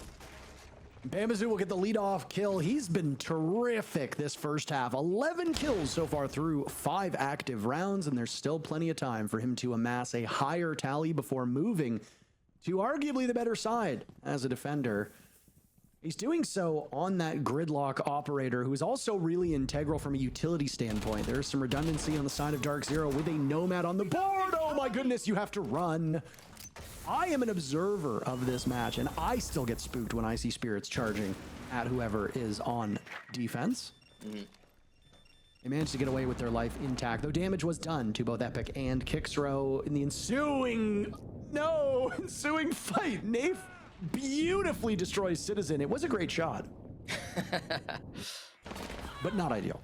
Pambazoo will get the lead-off kill. He's been terrific this first half. 11 kills so far through 5 active rounds, and there's still plenty of time for him to amass a higher tally before moving to arguably the better side as a defender. He's doing so on that gridlock operator, who is also really integral from a utility standpoint. There's some redundancy on the side of Darkzero with a Nomad on the board. Oh my goodness, you have to run. I am an observer of this match, and I still get spooked when I see Spirits charging at whoever is on defense. They managed to get away with their life intact, though damage was done to both Epic and Kixro in the ensuing fight. Nafe beautifully destroys Citizen. It was a great shot, but not ideal.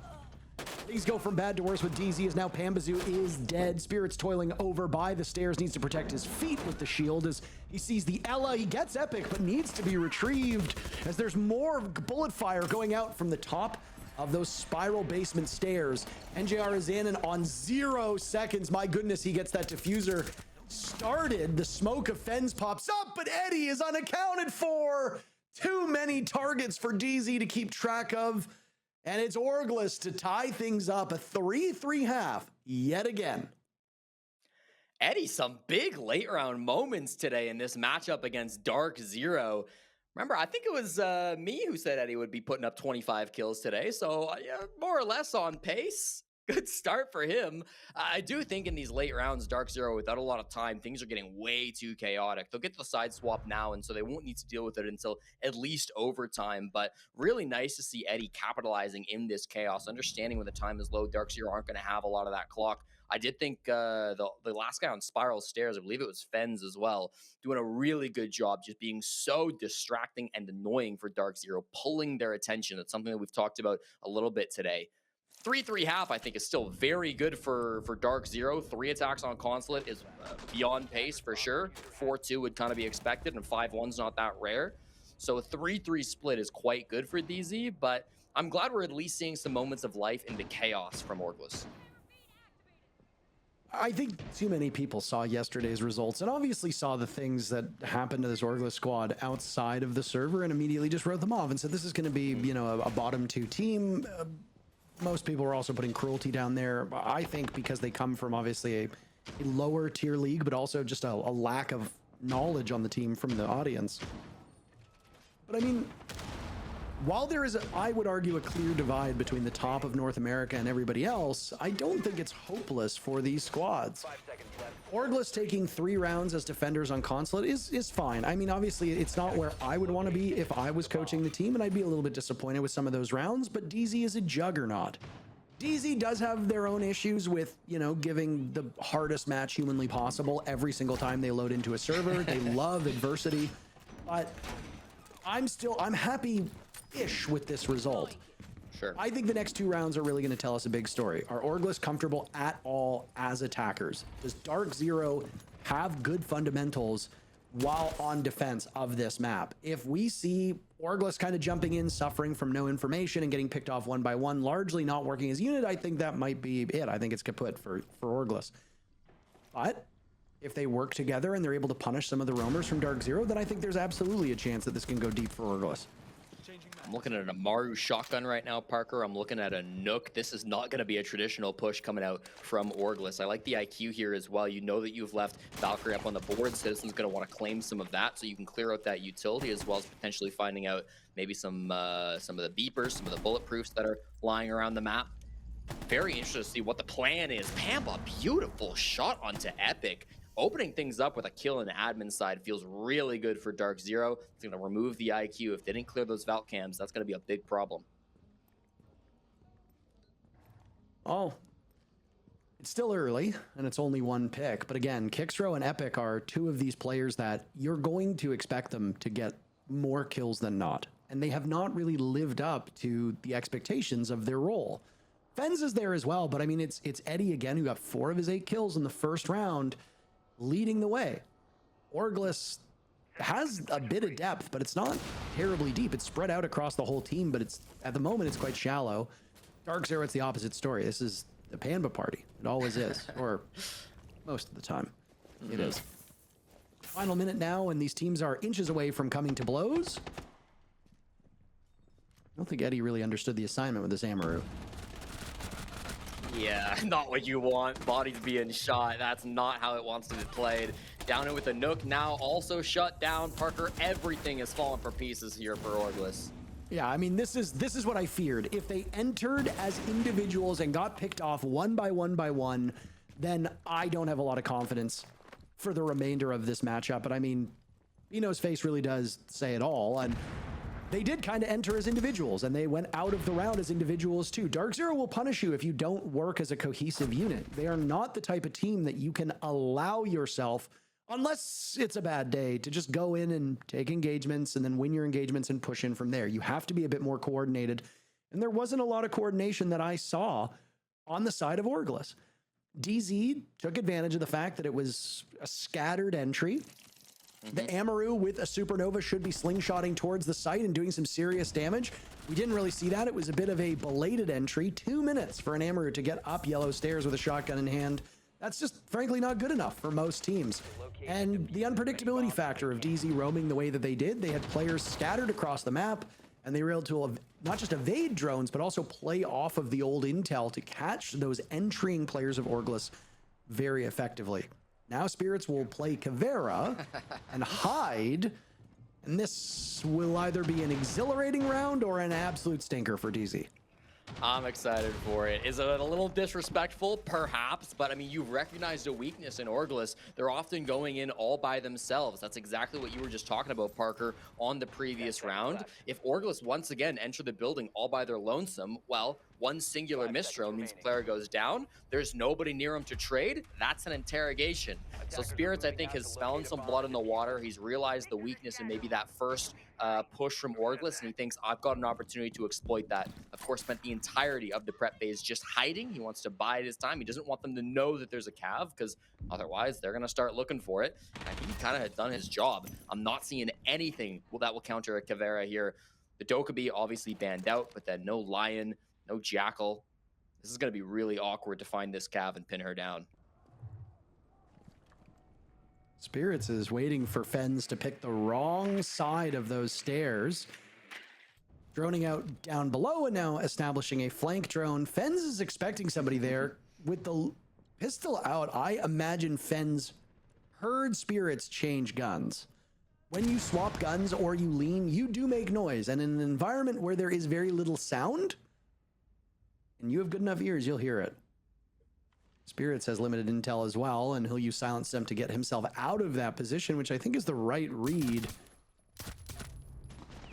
Things go from bad to worse with DZ as now Pambazoo is dead. Spirits toiling over by the stairs, needs to protect his feet with the shield as he sees the Ella. He gets Epic, but needs to be retrieved as there's more bullet fire going out from the top of those spiral basement stairs. NJR is in, and on 0 seconds, my goodness, he gets that diffuser started. The smoke of Fens pops up, but Eddie is unaccounted for. Too many targets for DZ to keep track of, and it's Orgless to tie things up. A 3-3 half yet again. Eddie, some big late round moments today in this matchup against Darkzero. Remember, I think it was me who said Eddie would be putting up 25 kills today, so yeah, more or less on pace. Good start for him. I do think in these late rounds, Darkzero, without a lot of time, things are getting way too chaotic. They'll get the side swap now, and so they won't need to deal with it until at least overtime. But really nice to see Eddie capitalizing in this chaos, understanding when the time is low, Darkzero aren't going to have a lot of that clock. I did think the last guy on Spiral Stairs, I believe it was Fens as well, doing a really good job just being so distracting and annoying for Darkzero, pulling their attention. That's something that we've talked about a little bit today. 3-3 half, I think, is still very good for Darkzero. 3 attacks on Consulate is beyond pace for sure. 4-2 would kind of be expected, and 5-1's not that rare. So a 3-3 split is quite good for DZ, but I'm glad we're at least seeing some moments of life in the chaos from Orgless. I think too many people saw yesterday's results and obviously saw the things that happened to this Orgless squad outside of the server and immediately just wrote them off and said this is going to be, you know, a bottom 2 team. Most people were also putting Cruelty down there, I think, because they come from obviously a lower tier league, but also just a lack of knowledge on the team from the audience. But I mean, while there is, I would argue, a clear divide between the top of North America and everybody else, I don't think it's hopeless for these squads. Orgless taking 3 rounds as defenders on Consulate is fine. I mean, obviously, it's not where I would want to be if I was coaching the team, and I'd be a little bit disappointed with some of those rounds, but DZ is a juggernaut. DZ does have their own issues with, you know, giving the hardest match humanly possible every single time they load into a server. They love adversity, but I'm happy-ish with this result. Sure. I think the next 2 rounds are really going to tell us a big story. Are Orgless comfortable at all as attackers? Does Darkzero have good fundamentals while on defense of this map? If we see Orgless kind of jumping in, suffering from no information and getting picked off one by one, largely not working as a unit, I think that might be it. I think it's kaput for Orgless. But if they work together and they're able to punish some of the roamers from Darkzero, then I think there's absolutely a chance that this can go deep for Orgless. I'm looking at an Amaru shotgun right now, Parker. I'm looking at a Nook. This is not going to be a traditional push coming out from Orgless. I like the IQ here as well. You know that you've left Valkyrie up on the board. Citizen's going to want to claim some of that, so you can clear out that utility, as well as potentially finding out maybe some of the beepers, some of the bulletproofs that are lying around the map. Very interested to see what the plan is. Pampa, beautiful shot onto Epic. Opening things up with a kill in the admin side feels really good for Darkzero. It's going to remove the IQ. If they didn't clear those Valk cams, that's going to be a big problem. Oh, it's still early, and it's only 1 pick. But again, Kixro and Epic are 2 of these players that you're going to expect them to get more kills than not. And they have not really lived up to the expectations of their role. Fens is there as well, but I mean, it's Eddie again, who got 4 of his 8 kills in the first round, leading the way. Orgless has a bit of depth, but it's not terribly deep. It's spread out across the whole team, but it's at the moment it's quite shallow. Darkzero, it's the opposite story. This is the Panda party. It always is, or most of the time it is. Final minute now, and these teams are inches away from coming to blows. I don't think Eddie really understood the assignment with this Amaru. Yeah, not what you want. Bodies being shot. That's not how it wants to be played. Down it with a Nook now also shut down. Parker, everything has fallen for pieces here for Orgless. Yeah, I mean, this is what I feared. If they entered as individuals and got picked off one by one, then I don't have a lot of confidence for the remainder of this matchup. But I mean, Bino's face really does say it all. And they did kind of enter as individuals, and they went out of the round as individuals too. Darkzero will punish you if you don't work as a cohesive unit. They are not the type of team that you can allow yourself, unless it's a bad day, to just go in and take engagements and then win your engagements and push in from there. You have to be a bit more coordinated, and there wasn't a lot of coordination that I saw on the side of Orgless. DZ took advantage of the fact that it was a scattered entry. The Amaru with a supernova should be slingshotting towards the site and doing some serious damage. We didn't really see that. It was a bit of a belated entry. 2 minutes for an Amaru to get up yellow stairs with a shotgun in hand. That's just frankly not good enough for most teams. And the unpredictability factor of DZ roaming the way that they did, they had players scattered across the map, and they were able to not just evade drones, but also play off of the old intel to catch those entering players of Orgless very effectively. Now Spirits will play Caveira and hide, and this will either be an exhilarating round or an absolute stinker for DZ. I'm excited for it. Is it a little disrespectful? Perhaps, but I mean, you've recognized a weakness in Orgless. They're often going in all by themselves. That's exactly what you were just talking about, Parker, on the previous round. If Orgless once again enter the building all by their lonesome, well, one singular misthrow means player goes down. There's nobody near him to trade. That's an interrogation. So Spirits, I think, has smelling some blood in the water. He's realized the weakness in maybe that first push from Orgless, and he thinks, I've got an opportunity to exploit that. Of course, spent the entirety of the prep phase just hiding. He wants to bide his time. He doesn't want them to know that there's a cav, because otherwise they're going to start looking for it. And I think he kind of had done his job. I'm not seeing anything that will counter a Caveira here. The Dokkaebi obviously banned out, but then no Lion, no Jackal. This is going to be really awkward to find this cav and pin her down. Spirits is waiting for Fens to pick the wrong side of those stairs. Droning out down below and now establishing a flank drone. Fens is expecting somebody there. With the pistol out, I imagine Fens heard Spirits change guns. When you swap guns or you lean, you do make noise. And in an environment where there is very little sound, and you have good enough ears, you'll hear it. Spirits has limited intel as well, and he'll use Silent Stem to get himself out of that position, which I think is the right read.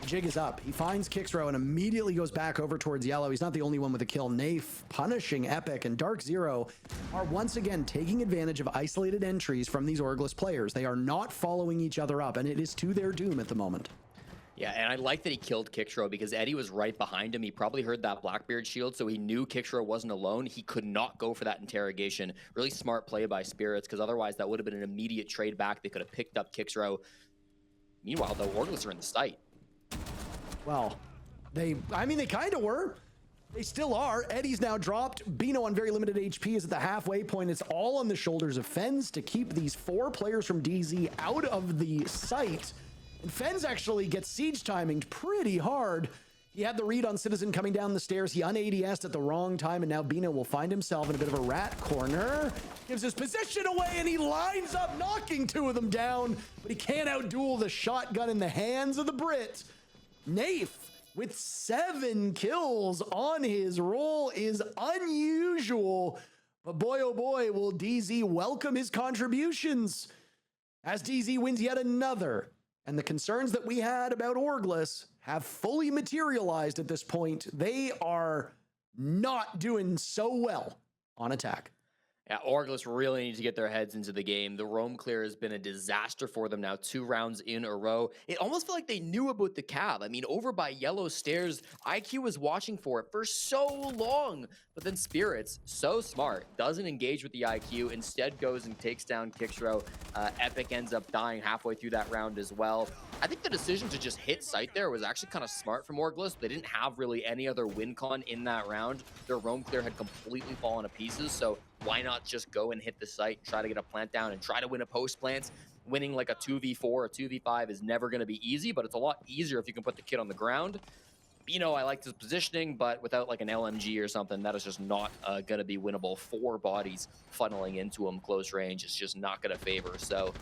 Jig is up. He finds Kixrow and immediately goes back over towards Yellow. He's not the only one with a kill. Nafe punishing Epic, and Darkzero are once again taking advantage of isolated entries from these Orgless players. They are not following each other up, and it is to their doom at the moment. Yeah, and I like that he killed Kixrow because Eddie was right behind him. He probably heard that Blackbeard shield, so he knew Kixrow wasn't alone. He could not go for that interrogation. Really smart play by Spirits, because otherwise that would have been an immediate trade back. They could have picked up Kixrow. Meanwhile, the Orgless are in the site. Well, they kind of were. They still are. Eddie's now dropped. Bino on very limited HP is at the halfway point. It's all on the shoulders of Fens to keep these 4 players from DZ out of the site. And Fens actually gets siege timinged pretty hard. He had the read on Citizen coming down the stairs. He un-ADS'd at the wrong time, and now Bino will find himself in a bit of a rat corner. Gives his position away, and he lines up, knocking 2 of them down. But he can't outduel the shotgun in the hands of the Brit. Nafe, with 7 kills on his roll, is unusual. But boy, oh boy, will DZ welcome his contributions as DZ wins yet another. And the concerns that we had about Orgless have fully materialized at this point. They are not doing so well on attack. Yeah, Orgless really need to get their heads into the game. The roam clear has been a disaster for them now, 2 rounds in a row. It almost felt like they knew about the cav. I mean, over by Yellow Stairs, IQ was watching for it for so long. But then Spirits, so smart, doesn't engage with the IQ, instead goes and takes down Kixrow. Epic ends up dying halfway through that round as well. I think the decision to just hit site there was actually kind of smart from Orgless. They didn't have really any other win con in that round. Their roam clear had completely fallen to pieces, so why not just go and hit the site, try to get a plant down, and try to win a post plant? Winning like a 2v4 or 2v5 is never going to be easy, but it's a lot easier if you can put the kid on the ground. I liked his positioning, but without like an LMG or something, that is just not going to be winnable. 4 bodies funneling into him close range is just not going to favor. So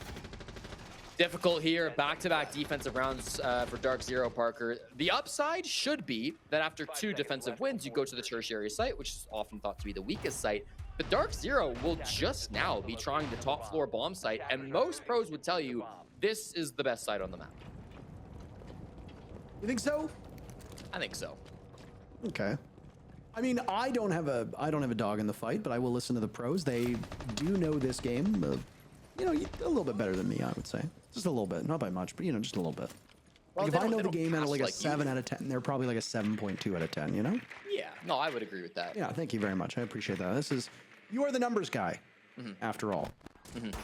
difficult here. Back-to-back defensive rounds for Darkzero, Parker. The upside should be that after 2 defensive wins, you go to the tertiary site, which is often thought to be the weakest site. But Darkzero will just now be trying the top floor bomb site, and most pros would tell you this is the best site on the map. You think so? I think so. Okay. I mean, I don't have a dog in the fight, but I will listen to the pros. They do know this game, a little bit better than me, I would say. Just a little bit, not by much, but just a little bit. Well, like if I know the game at like a like 7 out of 10, they're probably like a 7.2 out of 10, you know? Yeah, no, I would agree with that. Yeah, thank you very much. I appreciate that. You are the numbers guy, after all.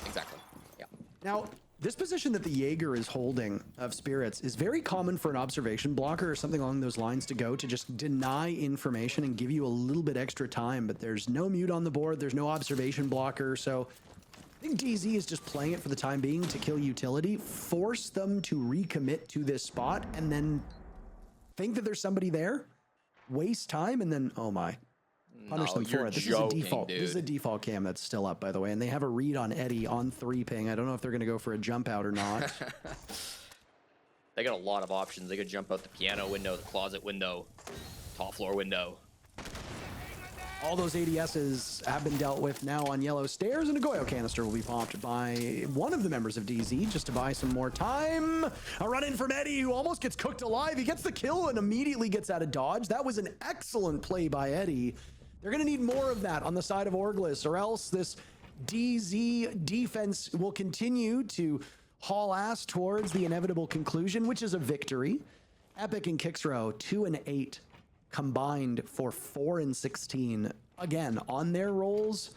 Exactly. Yeah. Now, this position that the Jaeger is holding of Spirits is very common for an observation blocker or something along those lines to go to just deny information and give you a little bit extra time, but there's no mute on the board, there's no observation blocker, so I think DZ is just playing it for the time being to kill utility, force them to recommit to this spot, and then think that there's somebody there, waste time, and then, oh my. Punish them for it. This is a default. Dude. This is a default cam that's still up, by the way, and they have a read on Eddie on 3 ping. I don't know if they're going to go for a jump out or not. They got a lot of options. They could jump out the piano window, the closet window, top floor window. All those ADSs have been dealt with now on yellow stairs, and a Goyo canister will be popped by one of the members of DZ just to buy some more time. A run in from Eddie, who almost gets cooked alive. He gets the kill and immediately gets out of dodge. That was an excellent play by Eddie. They're going to need more of that on the side of Orgless, or else this DZ defense will continue to haul ass towards the inevitable conclusion, which is a victory. Epic and Kixrow, 2 and 8. Combined for 4 and 16. Again, on their rolls,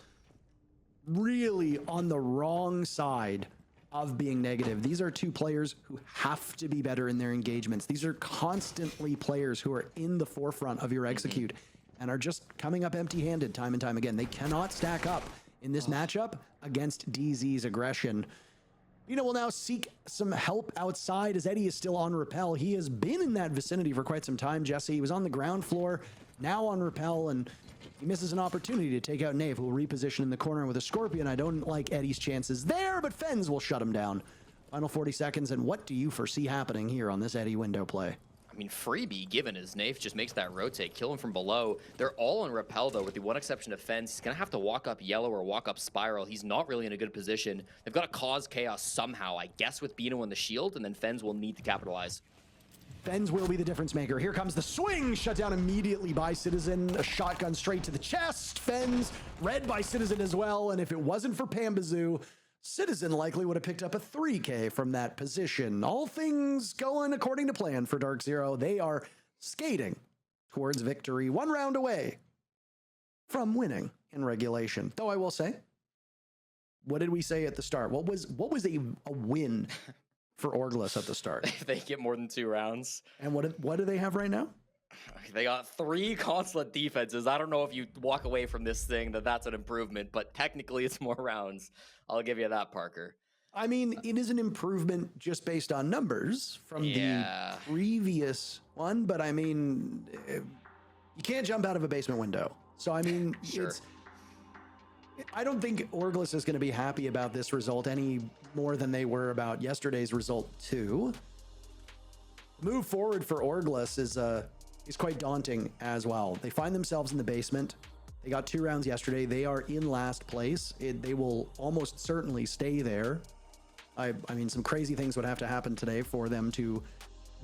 really on the wrong side of being negative. These are two players who have to be better in their engagements. These are constantly players who are in the forefront of your execute and are just coming up empty-handed time and time again. They cannot stack up in this matchup against DZ's aggression. Pina will now seek some help outside as Eddie is still on rappel. He has been in that vicinity for quite some time, Jesse. He was on the ground floor, now on rappel, and he misses an opportunity to take out Nave, who will reposition in the corner with a Scorpion. I don't like Eddie's chances there, but Fens will shut him down. Final 40 seconds, and what do you foresee happening here on this Eddie window play? I mean, Freebie, given his Nafe, just makes that rotate, kill him from below. They're all on rappel, though, with the one exception of Fence. He's going to have to walk up yellow or walk up spiral. He's not really in a good position. They've got to cause chaos somehow, I guess, with Bino in the shield, and then Fens will need to capitalize. Fens will be the difference maker. Here comes the swing, shut down immediately by Citizen. A shotgun straight to the chest. Fens read by Citizen as well, and if it wasn't for Pambazoo, Citizen likely would have picked up a 3K from that position. All things going according to plan for Darkzero. They are skating towards victory, 1 round away from winning in regulation. Though I will say, what did we say at the start? What was a win for Orgless at the start? If they get more than 2 rounds. And what do they have right now? They got 3 consulate defenses. I don't know if you walk away from this thing that's an improvement, but technically it's more rounds. I'll give you that, Parker. I mean, it is an improvement just based on numbers from the previous one, but I mean, you can't jump out of a basement window. So, I mean, Sure. I don't think Orgless is going to be happy about this result any more than they were about yesterday's result, too. Move forward for Orgless is quite daunting as well. They find themselves in the basement. They got 2 rounds yesterday. They are in last place. They will almost certainly stay there. I mean, some crazy things would have to happen today for them to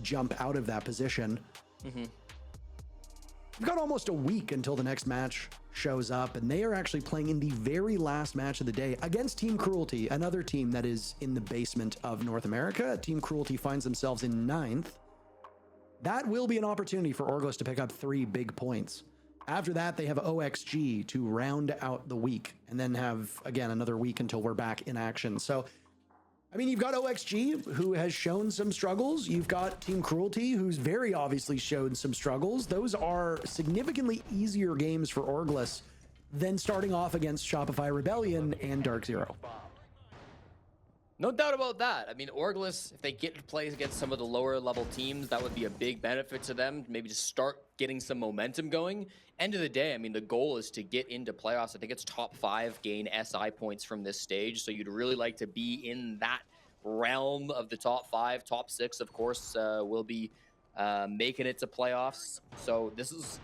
jump out of that position. We've got almost a week until the next match shows up, and they are actually playing in the very last match of the day against Team Cruelty, another team that is in the basement of North America. Team Cruelty finds themselves in 9th. That will be an opportunity for Orgless to pick up 3 big points. After that, they have OXG to round out the week, and then have, again, another week until we're back in action. So, I mean, you've got OXG, who has shown some struggles. You've got Team Cruelty, who's very obviously shown some struggles. Those are significantly easier games for Orgless than starting off against Shopify Rebellion and Darkzero. No doubt about that. I mean, Orgless, if they get to play against some of the lower level teams, that would be a big benefit to them. Maybe just start getting some momentum going. End of the day, I mean, the goal is to get into playoffs. I think it's top 5 gain SI points from this stage. So you'd really like to be in that realm of the top 5. Top 6, of course, will be making it to playoffs. So this is...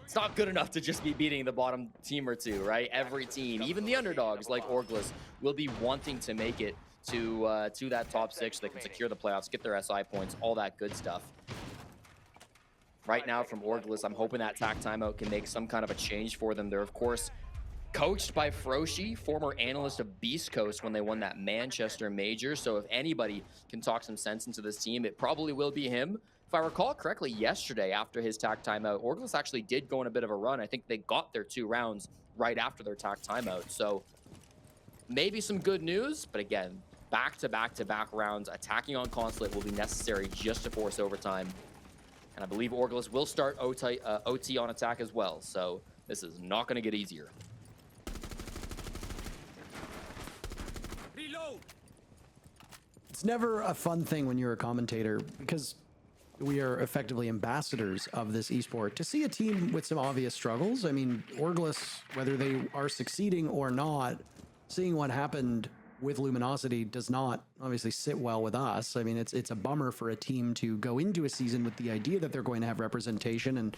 It's not good enough to just be beating the bottom team or 2, right? Every team, even the underdogs like Orgless, will be wanting to make it to that top 6 so they can secure the playoffs, get their SI points, all that good stuff. Right now from Orgless, I'm hoping that TAC timeout can make some kind of a change for them. They're, of course, coached by Froshi, former analyst of Beast Coast when they won that Manchester Major. So if anybody can talk some sense into this team, it probably will be him. If I recall correctly, yesterday after his TAC timeout, Orgless actually did go on a bit of a run. I think they got their 2 rounds right after their TAC timeout. So maybe some good news, but again, back-to-back-to-back rounds, attacking on Consulate will be necessary just to force overtime. And I believe Orgless will start OT on attack as well. So this is not going to get easier. Reload. It's never a fun thing when you're a commentator, because we are effectively ambassadors of this esport. To see a team with some obvious struggles, I mean, Orgless, whether they are succeeding or not, seeing what happened with Luminosity does not obviously sit well with us. I mean, it's a bummer for a team to go into a season with the idea that they're going to have representation and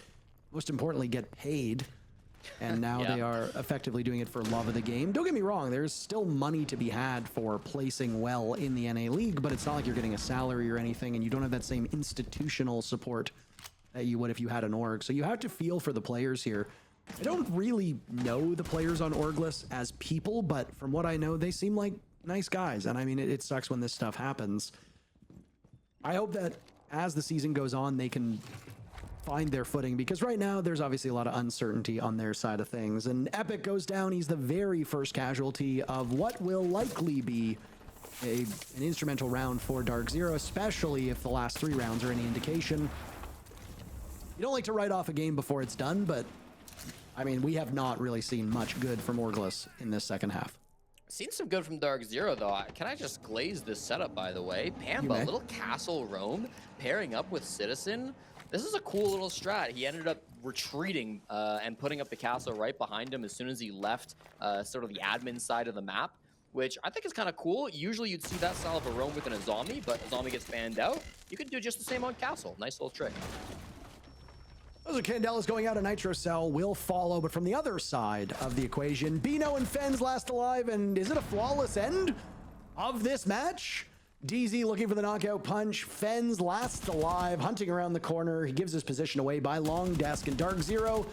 most importantly, get paid. And now Yeah. they are effectively doing it for love of the game. Don't get me wrong, there's still money to be had for placing well in the NA League, but it's not like you're getting a salary or anything, and you don't have that same institutional support that you would if you had an org. So you have to feel for the players here. I don't really know the players on Orgless as people, but from what I know, they seem like nice guys. And I mean, it sucks when this stuff happens. I hope that as the season goes on, they can find their footing, because right now there's obviously a lot of uncertainty on their side of things. And Epic goes down. He's the very first casualty of what will likely be an instrumental round for Darkzero, especially if the last 3 rounds are any indication. You don't like to write off a game before it's done, but I mean, we have not really seen much good from Orgless in this second half. Seen some good from Darkzero, though. Can I just glaze this setup, by the way? Pamba, little castle roam, pairing up with Citizen. This is a cool little strat. He ended up retreating and putting up the castle right behind him as soon as he left sort of the admin side of the map, which I think is kind of cool. Usually you'd see that style of a roam within a zombie, but a zombie gets fanned out. You could do just the same on castle. Nice little trick. Those are Candela's going out. A Nitro Cell will follow, but from the other side of the equation, Bino and Fens last alive, and is it a flawless end of this match? DZ looking for the knockout punch. Fens last alive, hunting around the corner. He gives his position away by Long Desk, and Darkzero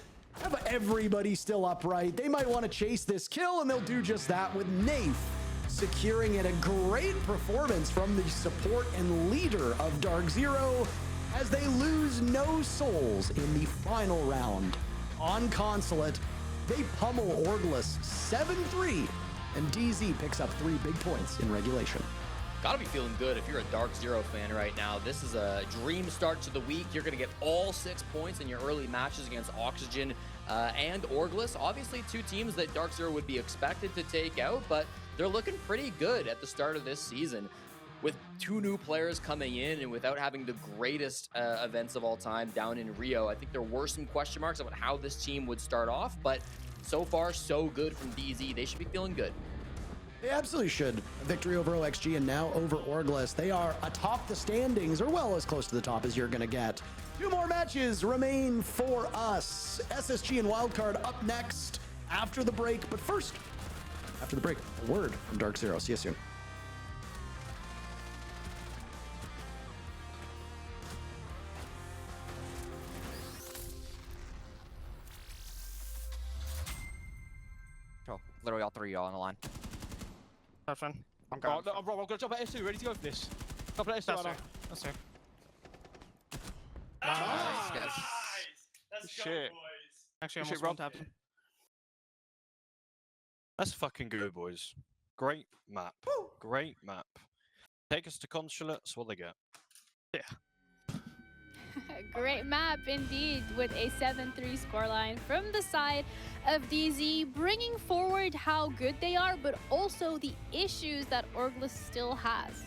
have everybody still upright. They might want to chase this kill, and they'll do just that with Nath securing it. A great performance from the support and leader of Darkzero as they lose no souls in the final round. On Consulate, they pummel Orgless 7-3, and DZ picks up 3 big points in regulation. Gotta be feeling good if you're a Darkzero fan right now. This is a dream start to the week. You're gonna get all 6 points in your early matches against Oxygen and Orgless. Obviously 2 teams that Darkzero would be expected to take out, but they're looking pretty good at the start of this season. With 2 new players coming in and without having the greatest events of all time down in Rio, I think there were some question marks about how this team would start off, but so far so good from DZ. They should be feeling good. They absolutely should. A victory over OXG and now over Orgless. They are atop the standings, or well as close to the top as you're going to get. 2 more matches remain for us. SSG and Wildcard up next after the break. But first, after the break, a word from Darkzero. See you soon. Sure. Literally all 3 of y'all on the line. That's fine. I'm going. I'm gonna jump at S2, ready to go for this. Jump at S2 right now. That's it. Nice, guys. Let's go, Shit. boys. Actually, I'm Shit, on Rob. tabs. That's fucking good, boys. Great map. Great map. Take us to Consulates, what they get. Great map indeed, with a 7-3 scoreline from the side of DZ, bringing forward how good they are, but also the issues that Orgless still has.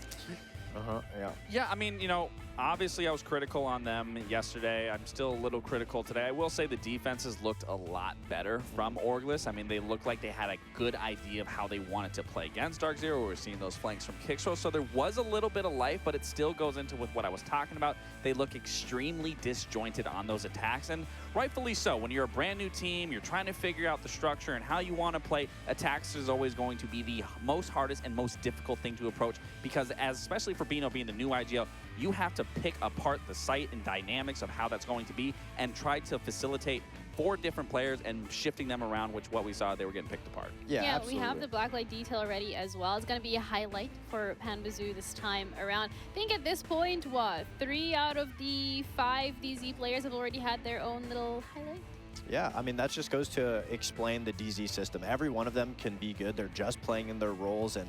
Yeah. Yeah, I mean, you know, obviously I was critical on them yesterday. I'm still a little critical today. I will say the defenses looked a lot better from Orgless. I mean, they looked like they had a good idea of how they wanted to play against Darkzero. We were seeing those flanks from Kickstro, so there was a little bit of life, but it still goes into with what I was talking about. They look extremely disjointed on those attacks, and rightfully so. When you're a brand new team, you're trying to figure out the structure and how you want to play, attacks is always going to be the most hardest and most difficult thing to approach, because especially for Bino being the new IGL, you have to pick apart the site and dynamics of how that's going to be and try to facilitate 4 different players and shifting them around, which what we saw, they were getting picked apart. Yeah, absolutely. we have the blacklight detail ready as well. It's going to be a highlight for Panbazoo this time around. I think at this point, what, 3 out of the 5 DZ players have already had their own little highlight? Yeah, I mean, that just goes to explain the DZ system. Every one of them can be good. They're just playing in their roles, and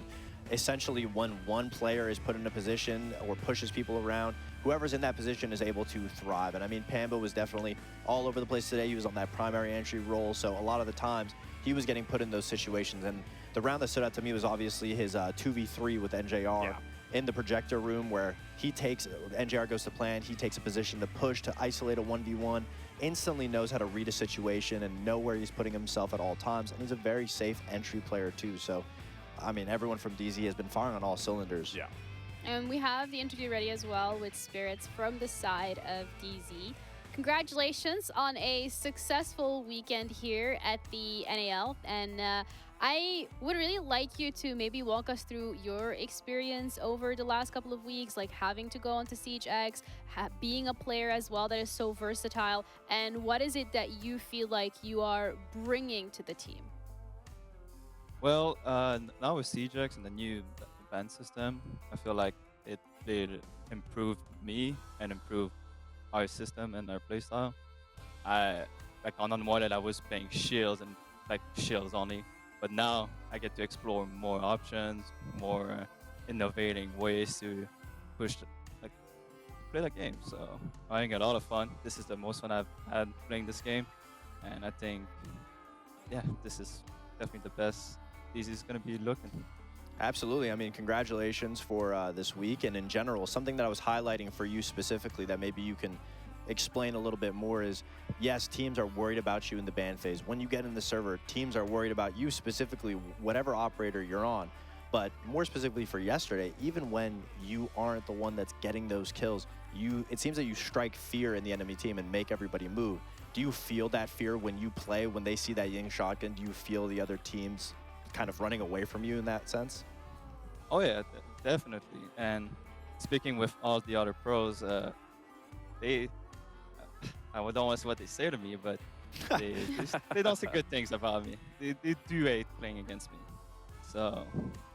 essentially when one player is put in a position or pushes people around, whoever's in that position is able to thrive. And I mean, Pamba was definitely all over the place today. He was on that primary entry role, so a lot of the times he was getting put in those situations. And the round that stood out to me was obviously his 2v3 with NJR in the projector room, where he takes, NJR goes to plan, he takes a position to push, to isolate a 1v1, instantly knows how to read a situation and know where he's putting himself at all times. And he's a very safe entry player too. So I mean, everyone from DZ has been firing on all cylinders. Yeah. And we have the interview ready as well with Spirits from the side of DZ. congratulations on a successful weekend here at the NAL. And I would really like you to maybe walk us through your experience over the last couple of weeks, like having to go onto Siege X, being a player as well that is so versatile, and what is it that you feel like you are bringing to the team? Well, now with CJX and the new ban system, I feel like it did improve me and improve our system and our playstyle. Like on Unwanted, I was playing shields and like shields only, but now I get to explore more options, more innovating ways to push, like play the game. So I'm having a lot of fun. This is the most fun I've had playing this game, and I think, yeah, this is definitely the best DZ is going to be looking. Absolutely. I mean, congratulations for this week. And in general, something that I was highlighting for you specifically that maybe you can explain a little bit more is, yes, teams are worried about you in the ban phase. When you get in the server, teams are worried about you specifically, whatever operator you're on. But more specifically for yesterday, even when you aren't the one that's getting those kills, it seems that you strike fear in the enemy team and make everybody move. Do you feel that fear when you play, when they see that Ying shotgun? Do you feel the other teams kind of running away from you in that sense? Oh yeah, definitely. And speaking with all the other pros, I don't want to say what they say to me, but they don't say good things about me. They do hate playing against me. So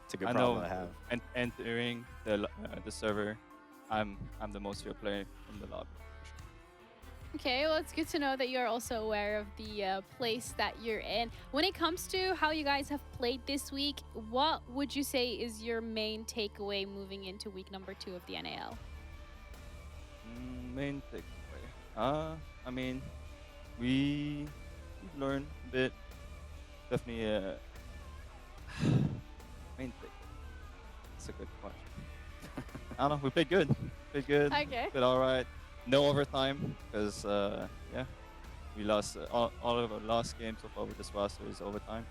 it's a good problem to have. And entering the server, I'm the most feared player in the lobby. Okay, well, it's good to know that you're also aware of the place that you're in. When it comes to how you guys have played this week, what would you say is your main takeaway moving into week number 2 of the NAL? Main takeaway. I mean, we've learned a bit. Definitely, main takeaway. That's a good question. I don't know. We played good. Played good. Okay. Played all right. No overtime, because yeah, we lost all of our last games so far with this roster is overtime.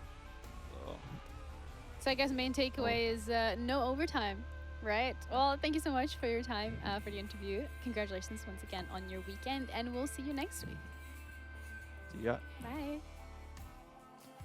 So I guess main takeaway is no overtime, right? Well, thank you so much for your time for the interview. Congratulations once again on your weekend, and we'll see you next week. See ya. Bye.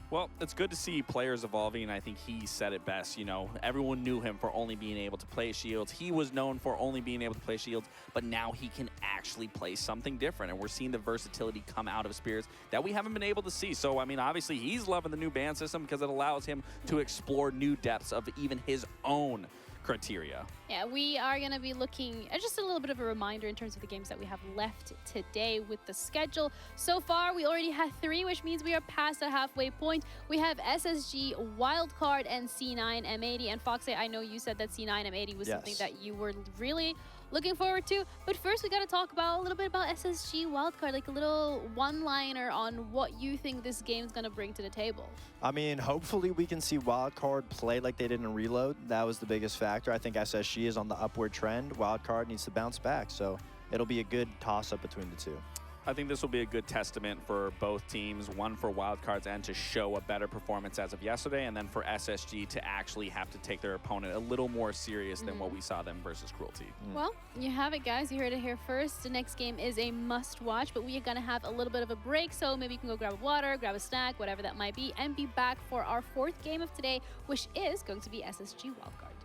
Well, it's good to see players evolving, and I think he said it best. You know, everyone knew him for only being able to play shields. He was known for only being able to play shields, but now he can actually play something different, and we're seeing the versatility come out of Spirits that we haven't been able to see. So, I mean, obviously, he's loving the new ban system because it allows him to explore new depths of even his own criteria. Yeah, we are going to be looking at just a little bit of a reminder in terms of the games that we have left today with the schedule. So far, we already had 3, which means we are past the halfway point. We have SSG, Wildcard, and C9 M80. And Foxy, I know you said that C9 M80 was something that you were really looking forward to. But first, we got to talk about a little bit about SSG Wildcard, like a little one-liner on what you think this game's going to bring to the table. I mean, hopefully we can see Wildcard play like they did in Reload. That was the biggest factor. I think SSG is on the upward trend. Wildcard needs to bounce back, so it'll be a good toss-up between the two. I think this will be a good testament for both teams, one for Wildcard's end to show a better performance as of yesterday, and then for SSG to actually have to take their opponent a little more serious than what we saw them versus Cruelty. Well, you have it, guys. You heard it here first. The next game is a must-watch, but we are going to have a little bit of a break, so maybe you can go grab a water, grab a snack, whatever that might be, and be back for our 4th game of today, which is going to be SSG Wildcard.